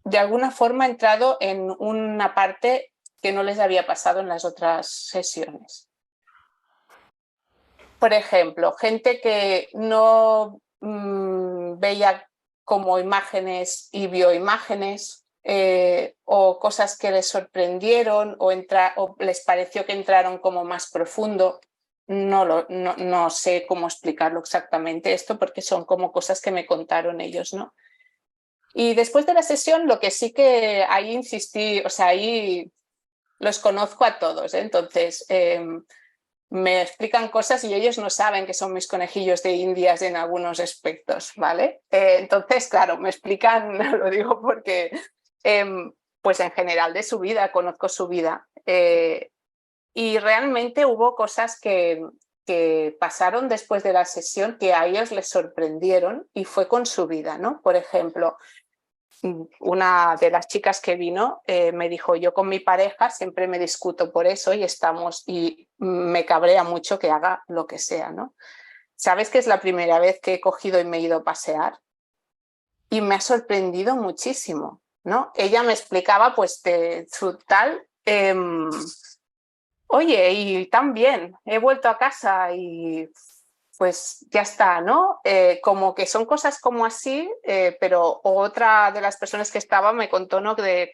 de alguna forma entrado en una parte que no les había pasado en las otras sesiones. Por ejemplo, gente que no veía como imágenes y vio imágenes, o cosas que les sorprendieron o les pareció que entraron como más profundo. No sé cómo explicarlo exactamente esto porque son como cosas que me contaron ellos, ¿no? Y después de la sesión, lo que sí que ahí insistí, o sea, ahí los conozco a todos, ¿eh? Entonces me explican cosas y ellos no saben que son mis conejillos de indias en algunos aspectos, ¿vale? Entonces, claro, me explican, lo digo porque, pues en general de su vida, conozco su vida. Y realmente hubo cosas que pasaron después de la sesión que a ellos les sorprendieron y fue con su vida, ¿no? Por ejemplo, una de las chicas que vino me dijo, yo con mi pareja siempre me discuto por eso y me cabrea mucho que haga lo que sea, ¿no? ¿Sabes que es la primera vez que he cogido y me he ido a pasear? Y me ha sorprendido muchísimo, ¿no? Ella me explicaba pues de su tal, oye, y también he vuelto a casa y pues ya está, ¿no? Como que son cosas como así, pero otra de las personas que estaba me contó, ¿no? de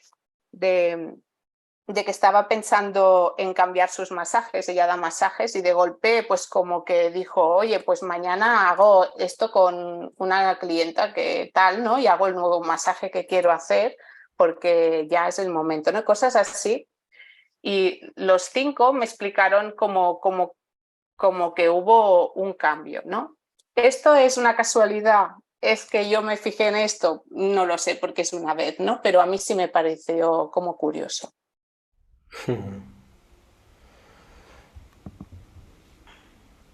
que estaba pensando en cambiar sus masajes, ella da masajes y de golpe pues como que dijo, oye, pues mañana hago esto con una clienta que tal, ¿no? Y hago el nuevo masaje que quiero hacer porque ya es el momento, ¿no? Cosas así. Y los 5 me explicaron como que hubo un cambio, ¿no? ¿Esto es una casualidad? ¿Es que yo me fijé en esto? No lo sé porque es una vez, ¿no? Pero a mí sí me pareció como curioso.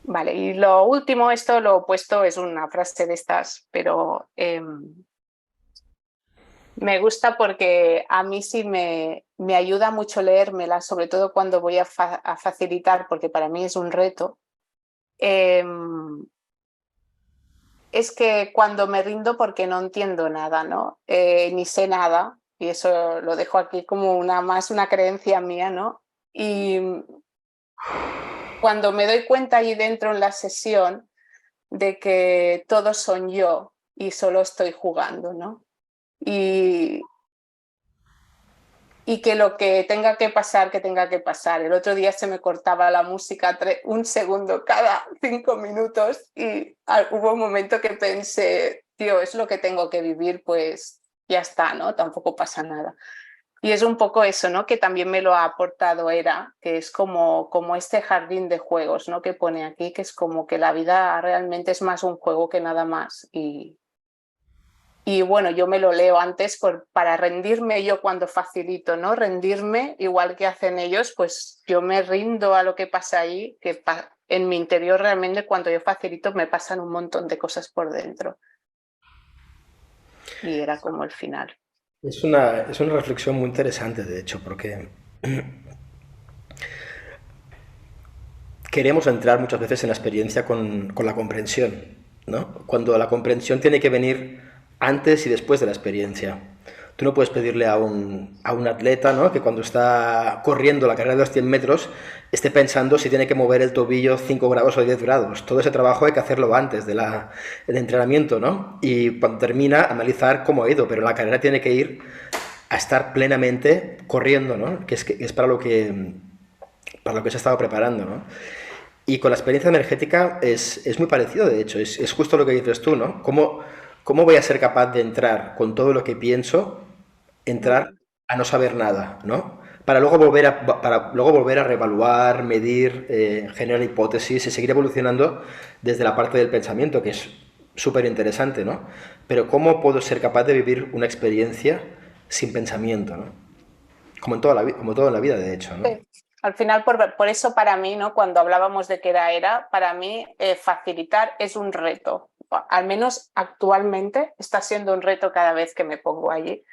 Vale, y lo último, esto lo he puesto, es una frase de estas, pero me gusta porque a mí sí me ayuda mucho leérmela, sobre todo cuando voy a facilitar, porque para mí es un reto. Es que cuando me rindo porque no entiendo nada, ¿no? Ni sé nada, y eso lo dejo aquí como más una creencia mía, ¿no? Y cuando me doy cuenta ahí dentro en la sesión de que todos son yo y solo estoy jugando, ¿no? Y que lo que tenga que pasar, que tenga que pasar. El otro día se me cortaba la música un segundo cada 5 minutos y hubo un momento que pensé, tío, es lo que tengo que vivir, pues ya está, ¿no? Tampoco pasa nada. Y es un poco eso, ¿no? Que también me lo ha aportado Era, que es como este jardín de juegos, ¿no? Que pone aquí, que es como que la vida realmente es más un juego que nada más. Y bueno, yo me lo leo antes para rendirme yo cuando facilito, ¿no? Rendirme, igual que hacen ellos, pues yo me rindo a lo que pasa ahí, que en mi interior realmente cuando yo facilito me pasan un montón de cosas por dentro. Y era como el final. Es una reflexión muy interesante, de hecho, porque queremos entrar muchas veces en la experiencia con la comprensión, ¿no? Cuando la comprensión tiene que venir antes y después de la experiencia. Tú no puedes pedirle a un atleta, ¿no?, que cuando está corriendo la carrera de los 100 metros esté pensando si tiene que mover el tobillo 5 grados o 10 grados. Todo ese trabajo hay que hacerlo antes del entrenamiento, ¿no? Y cuando termina, analizar cómo ha ido, pero la carrera tiene que ir a estar plenamente corriendo, ¿no? Que es para lo que se ha estado preparando, ¿no? Y con la experiencia energética es muy parecido, de hecho, es justo lo que dices tú, ¿no? ¿Cómo voy a ser capaz de entrar con todo lo que pienso, entrar Mm. a no saber nada, ¿no? Para luego volver a reevaluar, medir, generar hipótesis y seguir evolucionando desde la parte del pensamiento, que es súper interesante, ¿no? Pero ¿cómo puedo ser capaz de vivir una experiencia sin pensamiento, ¿no? Como todo en la vida, de hecho, ¿no? Sí. Al final, por eso para mí, ¿no? Cuando hablábamos de que era, para mí facilitar es un reto. Al menos actualmente está siendo un reto cada vez que me pongo allí.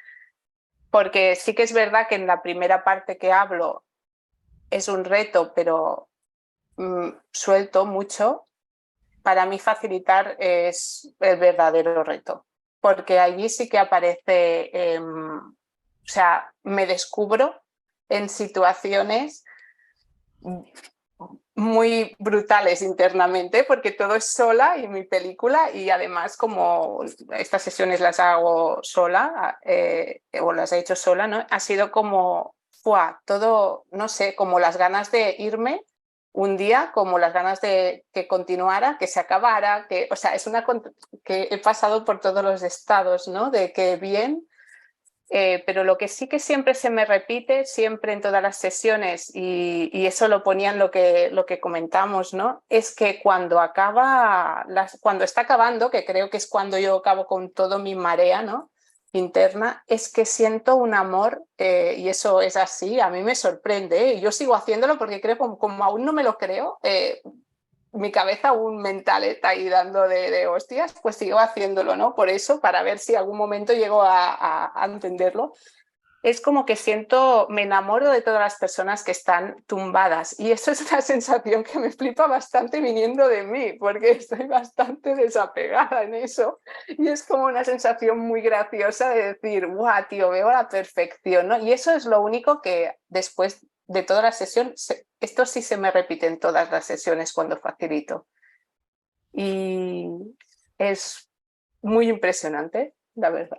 Porque sí que es verdad que en la primera parte que hablo es un reto, pero suelto mucho. Para mí facilitar es el verdadero reto. Porque allí sí que aparece, o sea, me descubro en situaciones muy brutales internamente, porque todo es sola y mi película, y además como estas sesiones las hago sola, o las he hecho sola, ¿no? Ha sido como, ¡fua! Todo, no sé, como las ganas de irme un día, como las ganas de que continuara, que se acabara, que, o sea, que he pasado por todos los estados, ¿no? De que bien. Pero lo que sí que siempre se me repite, siempre en todas las sesiones, y eso lo ponían lo que comentamos, ¿no? Es que cuando cuando está acabando, que creo que es cuando yo acabo con todo mi marea, ¿no?, interna, es que siento un amor, y eso es así, a mí me sorprende, ¿eh? Yo sigo haciéndolo porque creo, como aún no me lo creo, mi cabeza aún mental está ahí dando de hostias, pues sigo haciéndolo, ¿no? Por eso, para ver si algún momento llego a entenderlo. Es como que me enamoro de todas las personas que están tumbadas, y eso es una sensación que me flipa bastante viniendo de mí, porque estoy bastante desapegada en eso, y es como una sensación muy graciosa de decir, guau, tío, veo la perfección, ¿no? Y eso es lo único que después de toda la sesión, esto sí se me repite en todas las sesiones cuando facilito, y es muy impresionante, la verdad.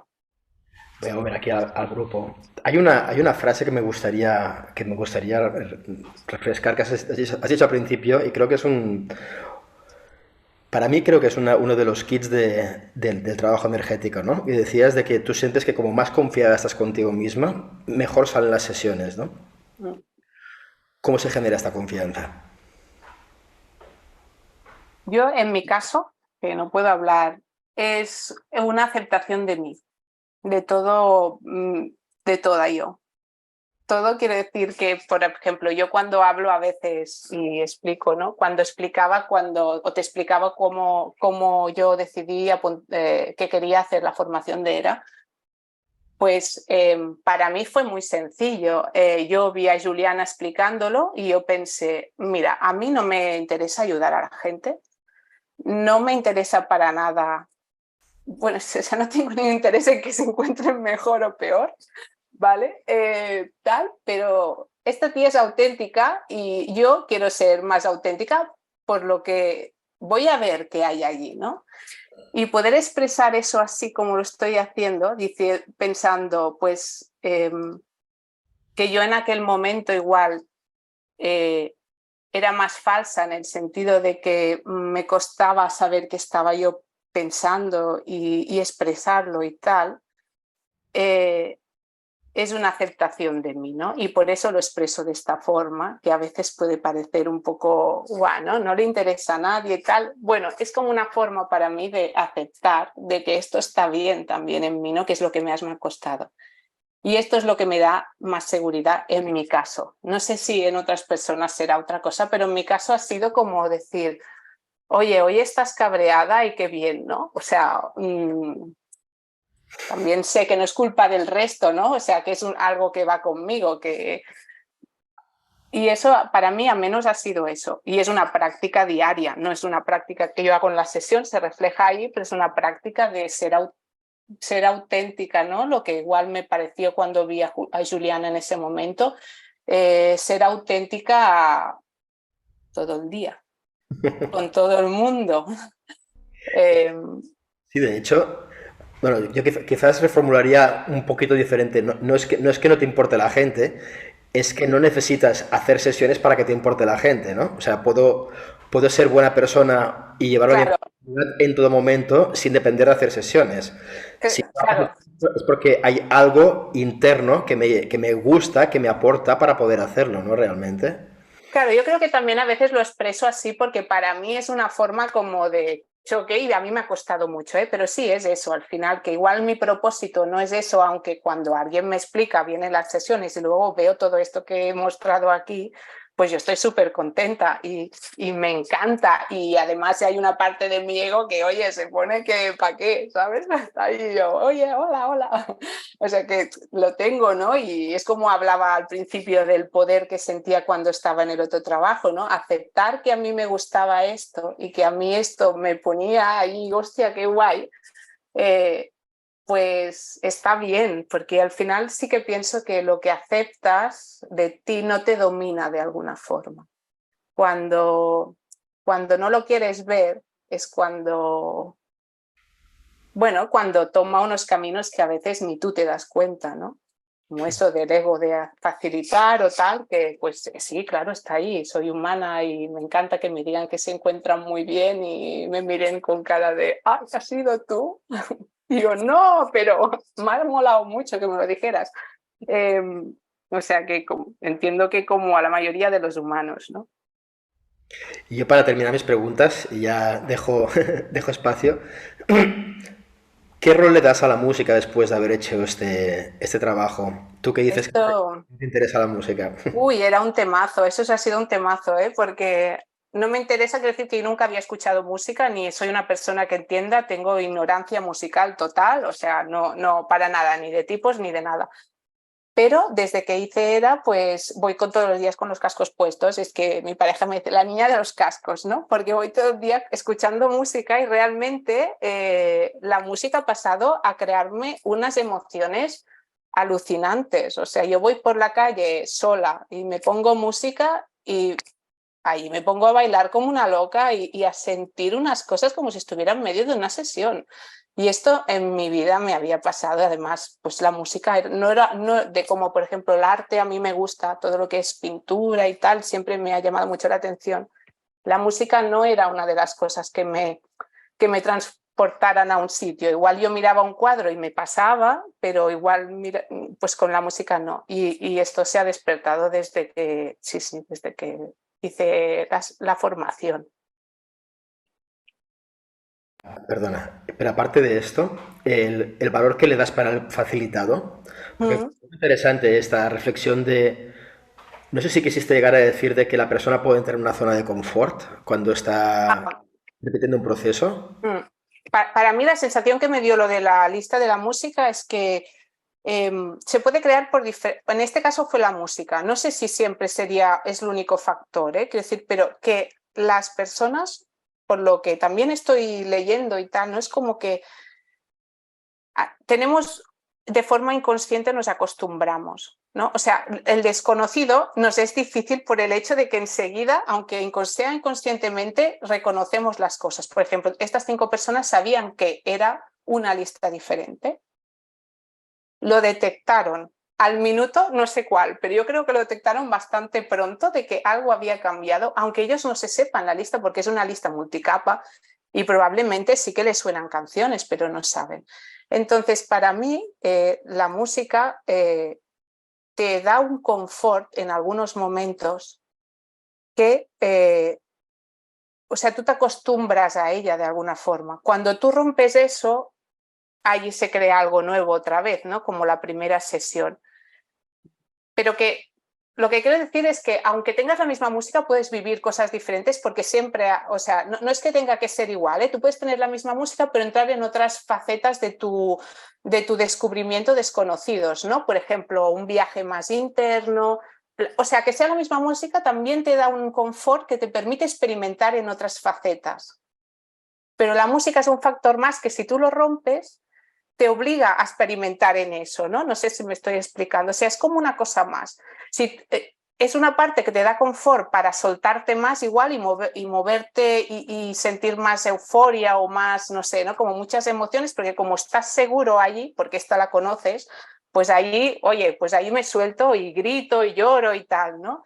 Voy a mover aquí al grupo. Hay una frase que me gustaría refrescar, que has dicho al principio, y creo que es para mí creo que es uno de los kits del trabajo energético, ¿no? Y decías de que tú sientes que como más confiada estás contigo misma, mejor salen las sesiones, ¿no? Mm. ¿Cómo se genera esta confianza? Yo, en mi caso, que no puedo hablar, es una aceptación de mí, de todo, de toda yo. Todo quiere decir que, por ejemplo, yo cuando hablo a veces y explico, ¿no? O te explicaba cómo yo decidí que quería hacer la formación de ERA, pues para mí fue muy sencillo. Yo vi a Juliana explicándolo y yo pensé, mira, a mí no me interesa ayudar a la gente, no me interesa para nada, bueno, o sea, no tengo ningún interés en que se encuentren mejor o peor, ¿vale? Pero esta tía es auténtica y yo quiero ser más auténtica, por lo que voy a ver qué hay allí, ¿no? Y poder expresar eso así como lo estoy haciendo, pensando, pues, que yo en aquel momento igual eh, era más falsa, en el sentido de que me costaba saber qué estaba yo pensando y expresarlo y tal, es una aceptación de mí, ¿no? Y por eso lo expreso de esta forma, que a veces puede parecer un poco, bueno, no le interesa a nadie y tal. Bueno, es como una forma para mí de aceptar de que esto está bien también en mí, ¿no? Que es lo que me ha costado. Y esto es lo que me da más seguridad en mi caso. No sé si en otras personas será otra cosa, pero en mi caso ha sido como decir, oye, hoy estás cabreada y qué bien, ¿no? O sea, también sé que no es culpa del resto, ¿no? O sea, que es algo que va conmigo, y eso para mí al menos ha sido eso. Y es una práctica diaria, no es una práctica que yo hago en la sesión, se refleja ahí, pero es una práctica de ser auténtica, ¿no? Lo que igual me pareció cuando vi a Juliana en ese momento, ser auténtica todo el día, con todo el mundo. Eh, Sí, de hecho, bueno, yo quizás reformularía un poquito diferente. No, no es que no te importe la gente, es que no necesitas hacer sesiones para que te importe la gente, ¿no? O sea, puedo ser buena persona y llevar una claro, identidad en todo momento sin depender de hacer sesiones. Si lo hago claro. es porque hay algo interno que me gusta, que me aporta para poder hacerlo, ¿no? Realmente. Claro, yo creo que también a veces lo expreso así porque para mí es una forma como de choque y a mí me ha costado mucho, ¿eh? Pero sí es eso, al final, que igual mi propósito no es eso, aunque cuando alguien me explica, vienen las sesiones y luego veo todo esto que he mostrado aquí, pues yo estoy súper contenta y me encanta. Y además hay una parte de mi ego que, oye, se pone que, ¿para qué? ¿Sabes? Ahí yo, oye, hola, hola. O sea que lo tengo, ¿no? Y es como hablaba al principio del poder que sentía cuando estaba en el otro trabajo, ¿no? Aceptar que a mí me gustaba esto y que a mí esto me ponía ahí, hostia, qué guay, eh, pues está bien, porque al final sí que pienso que lo que aceptas de ti no te domina de alguna forma. Cuando, cuando no lo quieres ver es cuando, bueno, cuando toma unos caminos que a veces ni tú te das cuenta, ¿no? Como eso del ego de facilitar o tal, que pues sí, claro, está ahí, soy humana y me encanta que me digan que se encuentran muy bien y me miren con cara de, ¡ay, has sido tú! Y yo, no, pero me ha molado mucho que me lo dijeras. Eh, o sea que entiendo que como a la mayoría de los humanos, ¿no? Y yo para terminar mis preguntas, y ya dejo, dejo espacio, ¿qué rol le das a la música después de haber hecho este trabajo? Tú que dices que Esto, te interesa la música. uy, era un temazo, eso sí ha sido un temazo, ¿eh? Porque no me interesa, quiero decir que yo nunca había escuchado música, ni soy una persona que entienda, tengo ignorancia musical total, o sea, no, no para nada, ni de tipos ni de nada. Pero desde que hice ERA, pues voy con todos los días con los cascos puestos. Es que mi pareja me dice, la niña de los cascos, ¿no? Porque voy todo el día escuchando música y realmente la música ha pasado a crearme unas emociones alucinantes. O sea, yo voy por la calle sola y me pongo música y ahí me pongo a bailar como una loca y a sentir unas cosas como si estuviera en medio de una sesión. Y esto en mi vida me había pasado. Además, pues la música no era no, de como, por ejemplo, el arte a mí me gusta, todo lo que es pintura y tal, siempre me ha llamado mucho la atención. La música no era una de las cosas que me transportaran a un sitio. Igual yo miraba un cuadro y me pasaba, pero igual pues con la música no. Y esto se ha despertado desde que, sí, sí, desde que hice la formación. Perdona, pero aparte de esto, el valor que le das para el facilitado, porque es Mm. muy interesante esta reflexión de, no sé si quisiste llegar a decir de que la persona puede entrar en una zona de confort cuando está Ah, repitiendo un proceso. mm. Para mí la sensación que me dio lo de la lista de la música es que se puede crear en este caso fue la música, no sé si siempre es el único factor, quiero decir, pero que las personas, por lo que también estoy leyendo y tal, no es como que tenemos de forma inconsciente nos acostumbramos, ¿no? O sea, el desconocido nos es difícil por el hecho de que enseguida, aunque sea inconscientemente, reconocemos las cosas. Por ejemplo, estas 5 personas sabían que era una lista diferente. Lo detectaron al minuto, no sé cuál, pero yo creo que lo detectaron bastante pronto de que algo había cambiado, aunque ellos no se sepan la lista porque es una lista multicapa y probablemente sí que les suenan canciones, pero no saben. Entonces, para mí, la música te da un confort en algunos momentos que, o sea, tú te acostumbras a ella de alguna forma. Cuando tú rompes eso, allí se crea algo nuevo otra vez, ¿no? Como la primera sesión. Pero que lo que quiero decir es que aunque tengas la misma música puedes vivir cosas diferentes porque siempre, o sea, no es que tenga que ser igual, ¿eh? Tú puedes tener la misma música pero entrar en otras facetas de tu descubrimiento desconocidos, ¿no? Por ejemplo, un viaje más interno, o sea, que sea la misma música también te da un confort que te permite experimentar en otras facetas. Pero la música es un factor más que si tú lo rompes te obliga a experimentar en eso, ¿no? No sé si me estoy explicando. O sea, es como una cosa más. Si, es una parte que te da confort para soltarte más igual y moverte y sentir más euforia o más, no sé, ¿no? Como muchas emociones, porque como estás seguro allí, porque esta la conoces, pues ahí, oye, pues ahí me suelto y grito y lloro y tal, ¿no?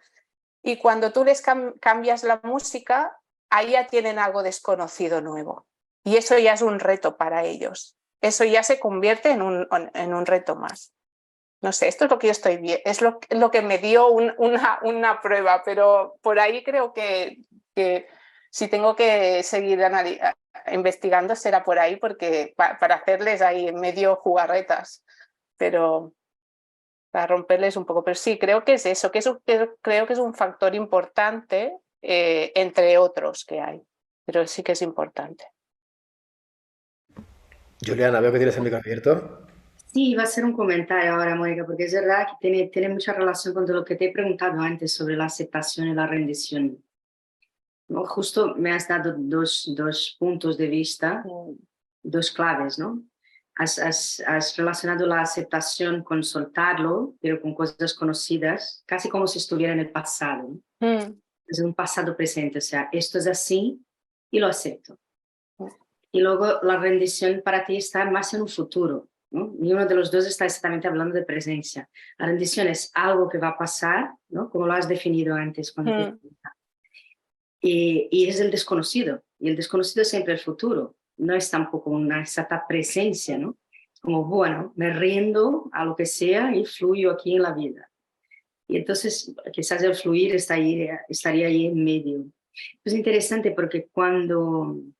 Y cuando tú les cambias la música, ahí ya tienen algo desconocido nuevo. Y eso ya es un reto para ellos. Eso ya se convierte en un reto más. No sé, esto es lo que yo estoy viendo, es lo que me dio una prueba, pero por ahí creo que si tengo que seguir investigando será por ahí, porque para hacerles ahí medio jugarretas, pero para romperles un poco. Pero sí, creo que es eso, creo que es un factor importante entre otros que hay, pero sí que es importante. Juliana, veo que tienes el micro abierto. Sí, va a ser un comentario ahora, Mónica, porque es verdad que tiene mucha relación con lo que te he preguntado antes sobre la aceptación y la rendición, ¿no? Justo me has dado dos puntos de vista, dos claves, ¿no? Has relacionado la aceptación con soltarlo, pero con cosas conocidas, casi como si estuviera en el pasado, ¿no? Es un pasado presente, o sea, esto es así y lo acepto. Y luego la rendición para ti está más en un futuro, ¿no? Y uno de los dos está exactamente hablando de presencia. La rendición es algo que va a pasar, ¿no? Como lo has definido antes cuando y es el desconocido, y el desconocido es siempre el futuro, no es tampoco una exacta presencia, ¿no? Como, bueno, me rindo a lo que sea y fluyo aquí en la vida. Y entonces quizás el fluir estaría ahí en medio. Es interesante porque cuando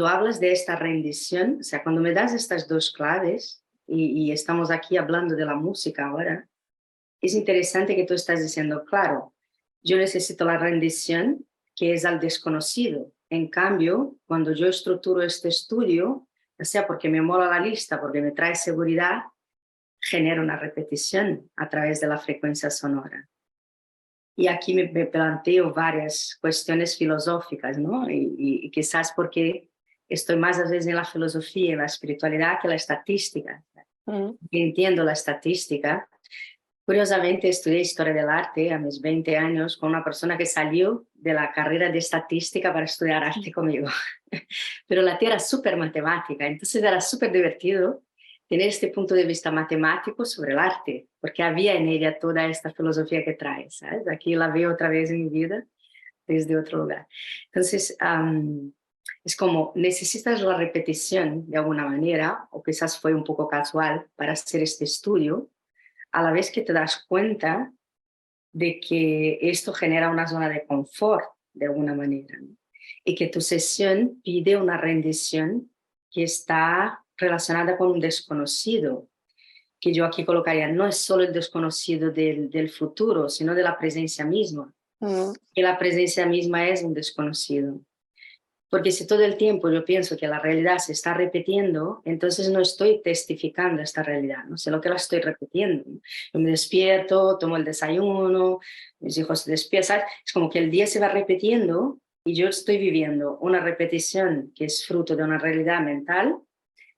hablas de esta rendición, o sea, cuando me das estas dos claves, y estamos aquí hablando de la música ahora, es interesante que tú estás diciendo, claro, yo necesito la rendición, que es al desconocido. En cambio, cuando yo estructuro este estudio, o sea, porque me mola la lista, porque me trae seguridad, genera una repetición a través de la frecuencia sonora. Y aquí me planteo varias cuestiones filosóficas, ¿no? Y quizás porque estoy más a veces en la filosofía, en la espiritualidad que en la estadística. Entiendo la estadística. Curiosamente, estudié Historia del Arte a mis 20 años con una persona que salió de la carrera de estadística para estudiar arte conmigo. Pero la tía era súper matemática, entonces era súper divertido tener este punto de vista matemático sobre el arte, porque había en ella toda esta filosofía que trae, ¿sabes? Aquí la veo otra vez en mi vida desde otro lugar. Entonces, es como necesitas la repetición de alguna manera, o quizás fue un poco casual para hacer este estudio, a la vez que te das cuenta de que esto genera una zona de confort de alguna manera, ¿no? Y que tu sesión pide una rendición que está relacionada con un desconocido, que yo aquí colocaría, no es solo el desconocido del futuro, sino de la presencia misma. Que la presencia misma es un desconocido. Porque si todo el tiempo yo pienso que la realidad se está repitiendo, entonces no estoy testificando esta realidad, no sé lo que la estoy repitiendo. Yo me despierto, tomo el desayuno, mis hijos se despiertan, es como que el día se va repitiendo y yo estoy viviendo una repetición que es fruto de una realidad mental,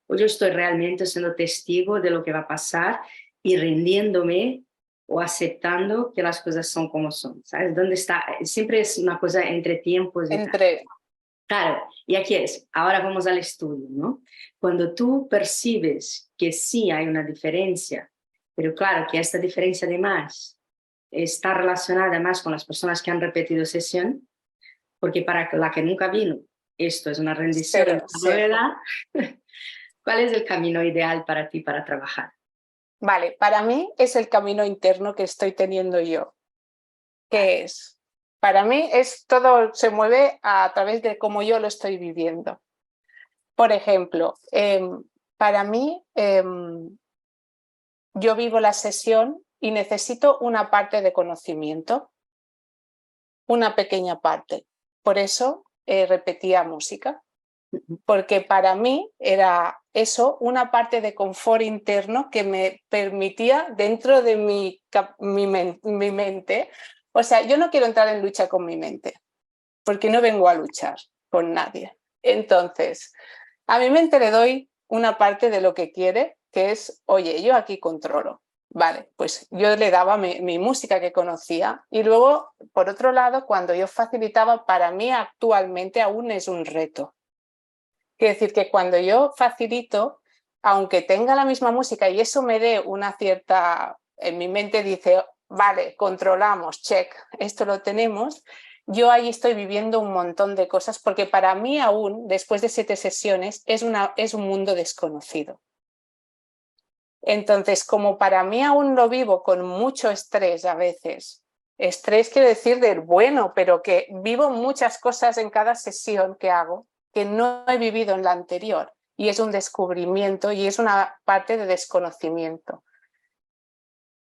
o yo estoy realmente siendo testigo de lo que va a pasar y rindiéndome o aceptando que las cosas son como son, ¿sabes? ¿Dónde está? Siempre es una cosa entre tiempos y tal. Claro, y aquí es, ahora vamos al estudio, ¿no? Cuando tú percibes que sí hay una diferencia, pero claro que esta diferencia además está relacionada más con las personas que han repetido sesión, porque para la que nunca vino, esto es una rendición, una novedad. ¿Cuál es el camino ideal para ti para trabajar? Vale, para mí es el camino interno que estoy teniendo yo. ¿Qué es? Para mí es todo se mueve a través de cómo yo lo estoy viviendo. Por ejemplo, para mí yo vivo la sesión y necesito una parte de conocimiento, una pequeña parte. Por eso repetía música, porque para mí era eso, una parte de confort interno que me permitía dentro de mi mente. O sea, yo no quiero entrar en lucha con mi mente, porque no vengo a luchar con nadie. Entonces, a mi mente le doy una parte de lo que quiere, que es, oye, yo aquí controlo. Vale, pues yo le daba mi música que conocía y luego, por otro lado, cuando yo facilitaba, para mí actualmente aún es un reto. Quiere decir que cuando yo facilito, aunque tenga la misma música y eso me dé una cierta, en mi mente dice, vale, controlamos, check, esto lo tenemos, yo ahí estoy viviendo un montón de cosas porque para mí aún, después de 7 sesiones, es un mundo desconocido. Entonces, como para mí aún lo vivo con mucho estrés a veces, estrés quiero decir del bueno, pero que vivo muchas cosas en cada sesión que hago que no he vivido en la anterior y es un descubrimiento y es una parte de desconocimiento.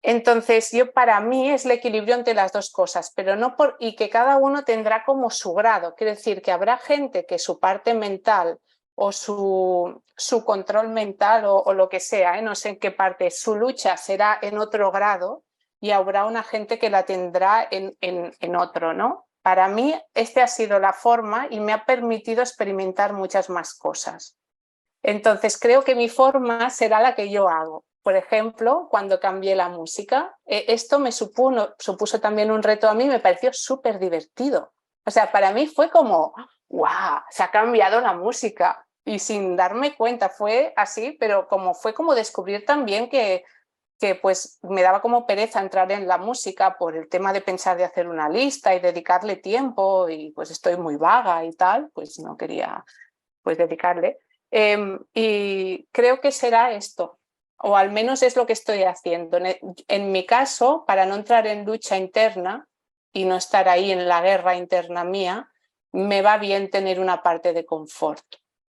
Entonces, para mí es el equilibrio entre las dos cosas, pero no y que cada uno tendrá como su grado. Quiere decir que habrá gente que su parte mental o su control mental o lo que sea, no sé en qué parte, su lucha será en otro grado y habrá una gente que la tendrá en otro, ¿no? Para mí, ha sido la forma y me ha permitido experimentar muchas más cosas. Entonces, creo que mi forma será la que yo hago. Por ejemplo, cuando cambié la música, esto me supuso también un reto a mí, me pareció súper divertido. O sea, para mí fue como, ¡guau! Se ha cambiado la música. Y sin darme cuenta fue así, pero fue como descubrir también que pues me daba como pereza entrar en la música por el tema de pensar de hacer una lista y dedicarle tiempo y pues estoy muy vaga y tal, pues no quería pues dedicarle. Y creo que será esto, o al menos es lo que estoy haciendo. En mi caso, para no entrar en lucha interna y no estar ahí en la guerra interna mía, me va bien tener una parte de confort.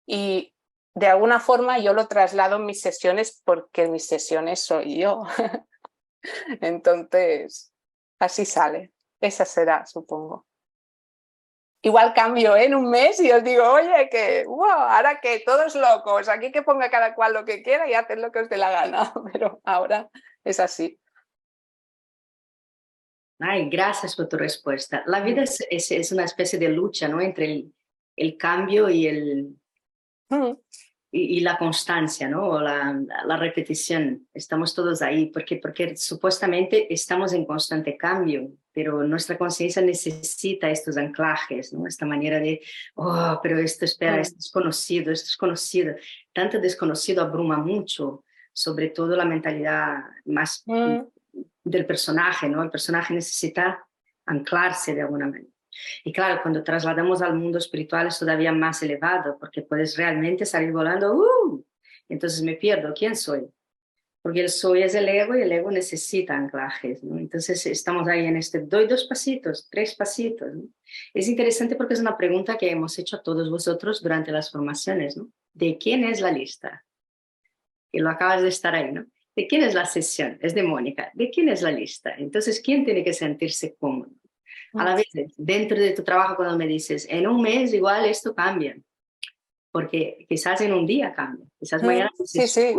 Y de alguna forma yo lo traslado en mis sesiones porque mis sesiones soy yo. Entonces, así sale. Esa será, supongo. Igual cambio en un mes y os digo, oye, que wow, ahora que todos locos, aquí que ponga cada cual lo que quiera y haced lo que os dé la gana, pero ahora es así. Ay, gracias por tu respuesta. La vida es una especie de lucha, ¿no? Entre el cambio y y la constancia, ¿no? O la repetición. Estamos todos ahí porque supuestamente estamos en constante cambio, pero nuestra conciencia necesita estos anclajes, ¿no? Esta manera de, oh, pero esto espera, esto es conocido, esto es conocido. Tanto desconocido abruma mucho, sobre todo la mentalidad más del personaje, ¿no? El personaje necesita anclarse de alguna manera. Y claro, cuando trasladamos al mundo espiritual es todavía más elevado, porque puedes realmente salir volando, entonces me pierdo, ¿quién soy? Porque el soy es el ego y el ego necesita anclajes, ¿no? Entonces estamos ahí en doy 2 pasitos, 3 pasitos, ¿no? Es interesante porque es una pregunta que hemos hecho a todos vosotros durante las formaciones, ¿no? ¿De quién es la lista? Y lo acabas de estar ahí, ¿no? ¿De quién es la sesión? Es de Mónica. ¿De quién es la lista? Entonces, ¿quién tiene que sentirse cómodo? A la vez, dentro de tu trabajo, cuando me dices, en un mes igual esto cambia, porque quizás en un día cambia, quizás mañana dices, sí.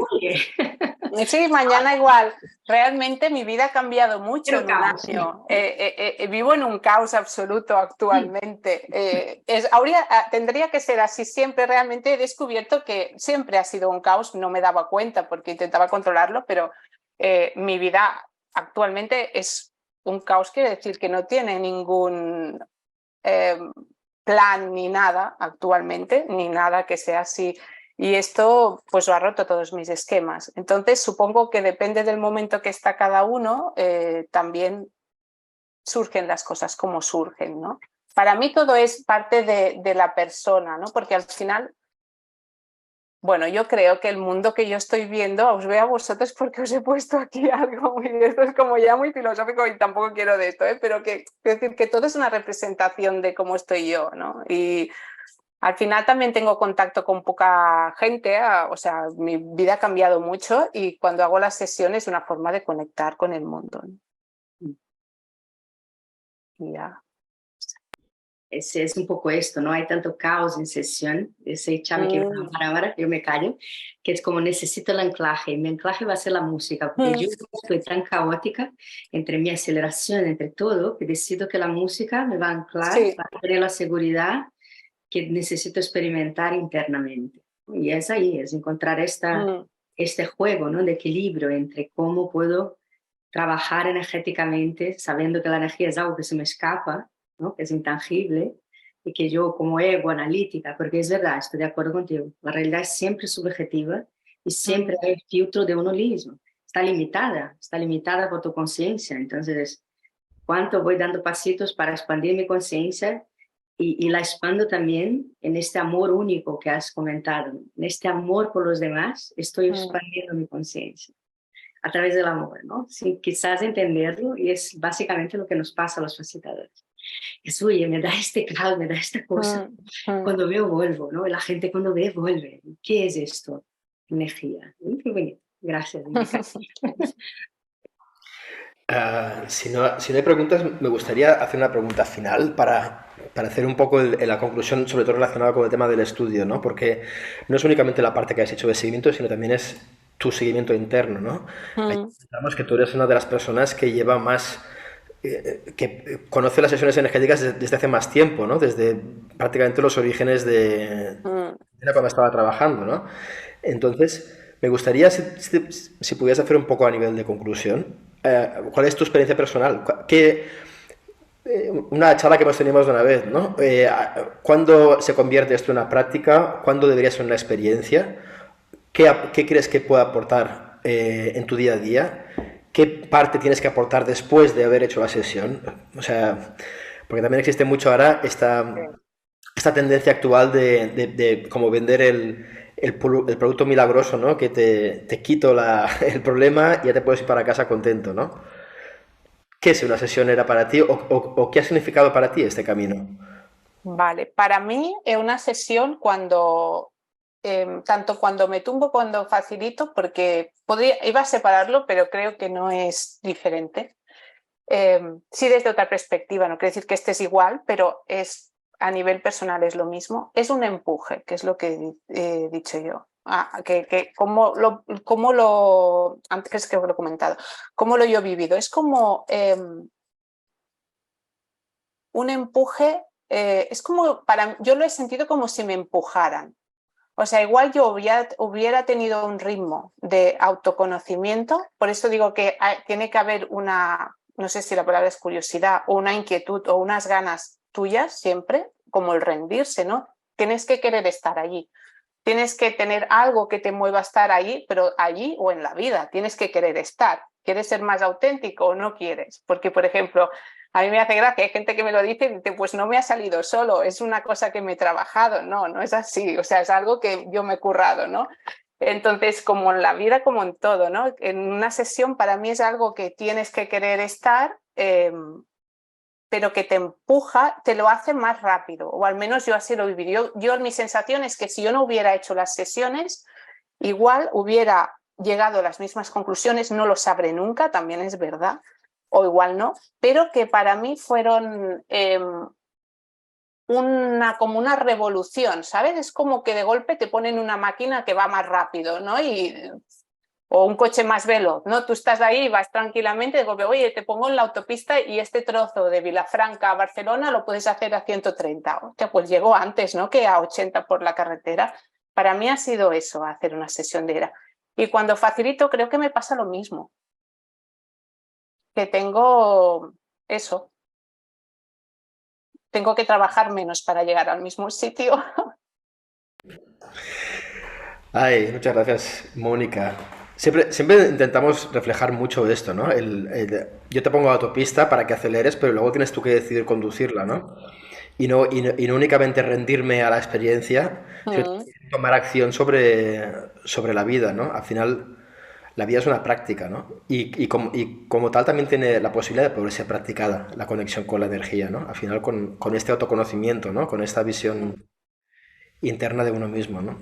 Sí, mañana igual. Realmente mi vida ha cambiado mucho en un año. Vivo en un caos absoluto actualmente. Tendría que ser así siempre. Realmente he descubierto que siempre ha sido un caos. No me daba cuenta porque intentaba controlarlo, pero mi vida actualmente es un caos. Quiere decir que no tiene ningún plan ni nada actualmente, ni nada que sea así. Y esto pues lo ha roto todos mis esquemas. Entonces supongo que depende del momento que está cada uno, también surgen las cosas como surgen, ¿no? Para mí todo es parte de la persona, ¿no? Porque al final, bueno, yo creo que el mundo que yo estoy viendo, os veo a vosotros porque os he puesto aquí algo, y esto es como ya muy filosófico y tampoco quiero de esto, pero es decir, que todo es una representación de cómo estoy yo, ¿no? Y Al final también tengo contacto con poca gente, o sea, mi vida ha cambiado mucho y cuando hago las sesiones es una forma de conectar con el mundo, ¿no? Y ya. Es un poco esto, ¿no? Hay tanto caos en sesión, ese Chami que va para ahora, yo me callo, que es como necesito el anclaje, y mi anclaje va a ser la música, porque yo estoy tan caótica entre mi aceleración, entre todo, que decido que la música me va a anclar Sí. para tener la seguridad que necesito experimentar internamente. Y es ahí, es encontrar este juego, ¿no? De equilibrio entre cómo puedo trabajar energéticamente, sabiendo que la energía es algo que se me escapa, ¿no? Que es intangible, y que yo como ego analítica, porque es verdad, estoy de acuerdo contigo, la realidad es siempre subjetiva y siempre hay el filtro de uno mismo. Está limitada por tu conciencia. Entonces, ¿cuánto voy dando pasitos para expandir mi conciencia? Y la expando también en este amor único que has comentado, en este amor por los demás, estoy expandiendo mi conciencia a través del amor, ¿no? Sin quizás entenderlo, y es básicamente lo que nos pasa a los facilitadores. Es, oye, me da este caos, me da esta cosa. Cuando veo, vuelvo, ¿no? La gente cuando ve, vuelve. ¿Qué es esto? Energía. Qué bonito. Gracias. Si no hay preguntas, me gustaría hacer una pregunta final para hacer un poco la conclusión, sobre todo relacionada con el tema del estudio, ¿no? Porque no es únicamente la parte que has hecho de seguimiento, sino también es tu seguimiento interno, ¿no? Digamos que tú eres una de las personas que lleva más, que conoce las sesiones energéticas desde hace más tiempo, ¿no? Desde prácticamente los orígenes de cuando estaba trabajando, ¿no? Entonces, me gustaría, si pudieras hacer un poco a nivel de conclusión, ¿cuál es tu experiencia personal? Una charla que hemos tenido más de una vez, ¿no? ¿Cuándo se convierte esto en una práctica? ¿Cuándo debería ser una experiencia? ¿Qué crees que puede aportar en tu día a día? ¿Qué parte tienes que aportar después de haber hecho la sesión? O sea, porque también existe mucho ahora esta tendencia actual de como vender el producto milagroso, ¿no? Que te quito el problema y ya te puedes ir para casa contento, ¿no? ¿Qué es una sesión era para ti o qué ha significado para ti este camino? Vale, para mí es una sesión cuando, tanto cuando me tumbo, cuando facilito, porque iba a separarlo, pero creo que no es diferente. Sí, desde otra perspectiva, no quiere decir que estés igual, pero es a nivel personal es lo mismo. Es un empuje, que es lo que he dicho yo. Como lo antes que lo he comentado, cómo lo yo he vivido. Es como un empuje, es como yo lo he sentido como si me empujaran. O sea, igual yo hubiera tenido un ritmo de autoconocimiento, por eso digo que tiene que haber no sé si la palabra es curiosidad, o una inquietud o unas ganas tuyas siempre, como el rendirse, ¿no? Tienes que querer estar allí. Tienes que tener algo que te mueva a estar allí, pero allí o en la vida, tienes que querer estar. ¿Quieres ser más auténtico o no quieres? Porque, por ejemplo, a mí me hace gracia, hay gente que me lo dice y dice, pues no me ha salido solo, es una cosa que me he trabajado. No, no es así, o sea, es algo que yo me he currado, ¿no? Entonces, como en la vida, como en todo, ¿no? En una sesión para mí es algo que tienes que querer estar, pero que te empuja, te lo hace más rápido, o al menos yo así lo viví. Yo mi sensación es que si yo no hubiera hecho las sesiones, igual hubiera llegado a las mismas conclusiones, no lo sabré nunca, también es verdad, o igual no, pero que para mí fueron como una revolución, ¿sabes? Es como que de golpe te ponen una máquina que va más rápido, ¿no? O un coche más veloz, ¿no? Tú estás ahí y vas tranquilamente, digo, oye, te pongo en la autopista y este trozo de Vilafranca a Barcelona lo puedes hacer a 130. Hostia, pues llego antes, ¿no? Que a 80 por la carretera. Para mí ha sido eso, hacer una sesión de ERA. Y cuando facilito creo que me pasa lo mismo. Que tengo eso. Tengo que trabajar menos para llegar al mismo sitio. Ay, muchas gracias, Mónica. Siempre intentamos reflejar mucho esto, ¿no? Yo te pongo la autopista para que aceleres, pero luego tienes tú que decidir conducirla, ¿no? Y no únicamente rendirme a la experiencia, sino tomar acción sobre la vida, ¿no? Al final, la vida es una práctica, ¿no? Y como tal también tiene la posibilidad de poder ser practicada, la conexión con la energía, ¿no? Al final con este autoconocimiento, ¿no? Con esta visión interna de uno mismo, ¿no?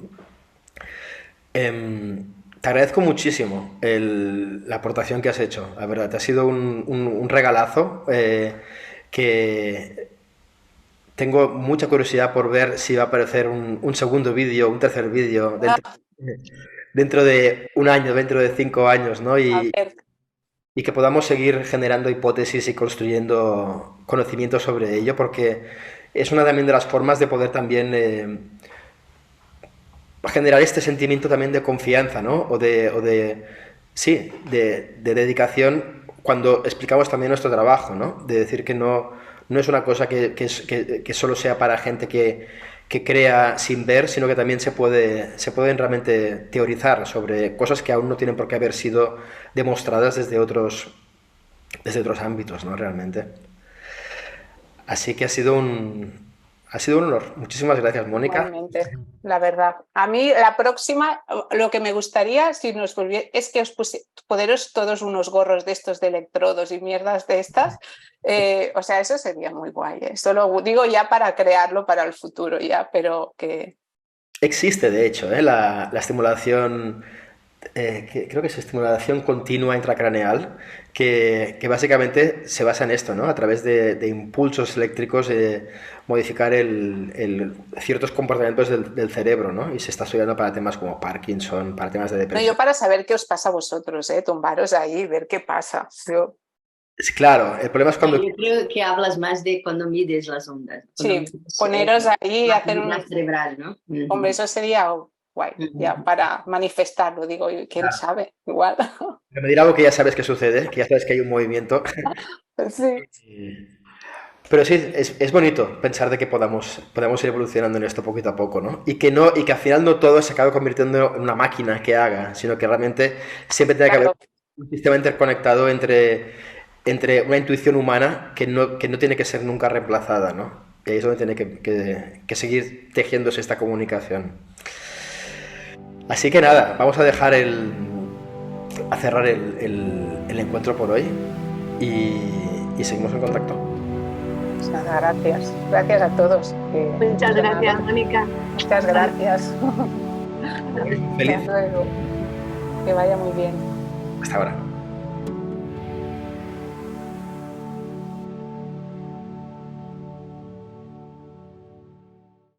Te agradezco muchísimo la aportación que has hecho, la verdad, te ha sido un regalazo que tengo mucha curiosidad por ver si va a aparecer un segundo vídeo, un tercer vídeo dentro de un año, dentro de 5 años, ¿no? A ver, Y que podamos seguir generando hipótesis y construyendo conocimiento sobre ello, porque es una también de las formas de poder también generar este sentimiento también de confianza, ¿no? Sí, de dedicación cuando explicamos también nuestro trabajo, ¿no? De decir que no es una cosa que solo sea para gente que crea sin ver, sino que también se pueden realmente teorizar sobre cosas que aún no tienen por qué haber sido demostradas desde otros ámbitos, ¿no? Realmente. Así que ha sido un honor. Muchísimas gracias, Mónica. igualmente, la verdad. A mí la próxima, lo que me gustaría si nos volviera, es que os poderos todos unos gorros de estos de electrodos y mierdas de estas. O sea, eso sería muy guay. Esto lo digo ya para crearlo para el futuro ya, pero que... Existe, de hecho, la estimulación, creo que es estimulación continua intracraneal, que básicamente se basa en esto, ¿no? A través de impulsos eléctricos, modificar ciertos comportamientos del cerebro, ¿no? Y se está estudiando para temas como Parkinson, para temas de No, depresión. yo para saber qué os pasa a vosotros, tumbaros ahí y ver qué pasa. Yo... Claro, el problema es cuando... Yo creo que hablas más de cuando mides las ondas. Sí, poneros ahí y hacer un... cerebral, ¿no? Hombre, eso sería guay, ya para manifestarlo, digo, quién sabe, igual. medir algo que ya sabes que sucede, que ya sabes que hay un movimiento. Sí. Pero sí, es bonito pensar de que podamos ir evolucionando en esto poquito a poco, ¿no? Y que al final no todo se acabe convirtiendo en una máquina que haga, sino que realmente siempre tiene que haber Claro. un sistema interconectado entre una intuición humana que no tiene que ser nunca reemplazada, ¿no? Y ahí es donde tiene que seguir tejiéndose esta comunicación. Así que nada, vamos a dejar a cerrar el encuentro por hoy y seguimos en contacto. Pues nada, gracias. Gracias a todos. Muchas gracias, Mónica. Muchas gracias. Feliz. Hasta luego. Que vaya muy bien. Hasta ahora.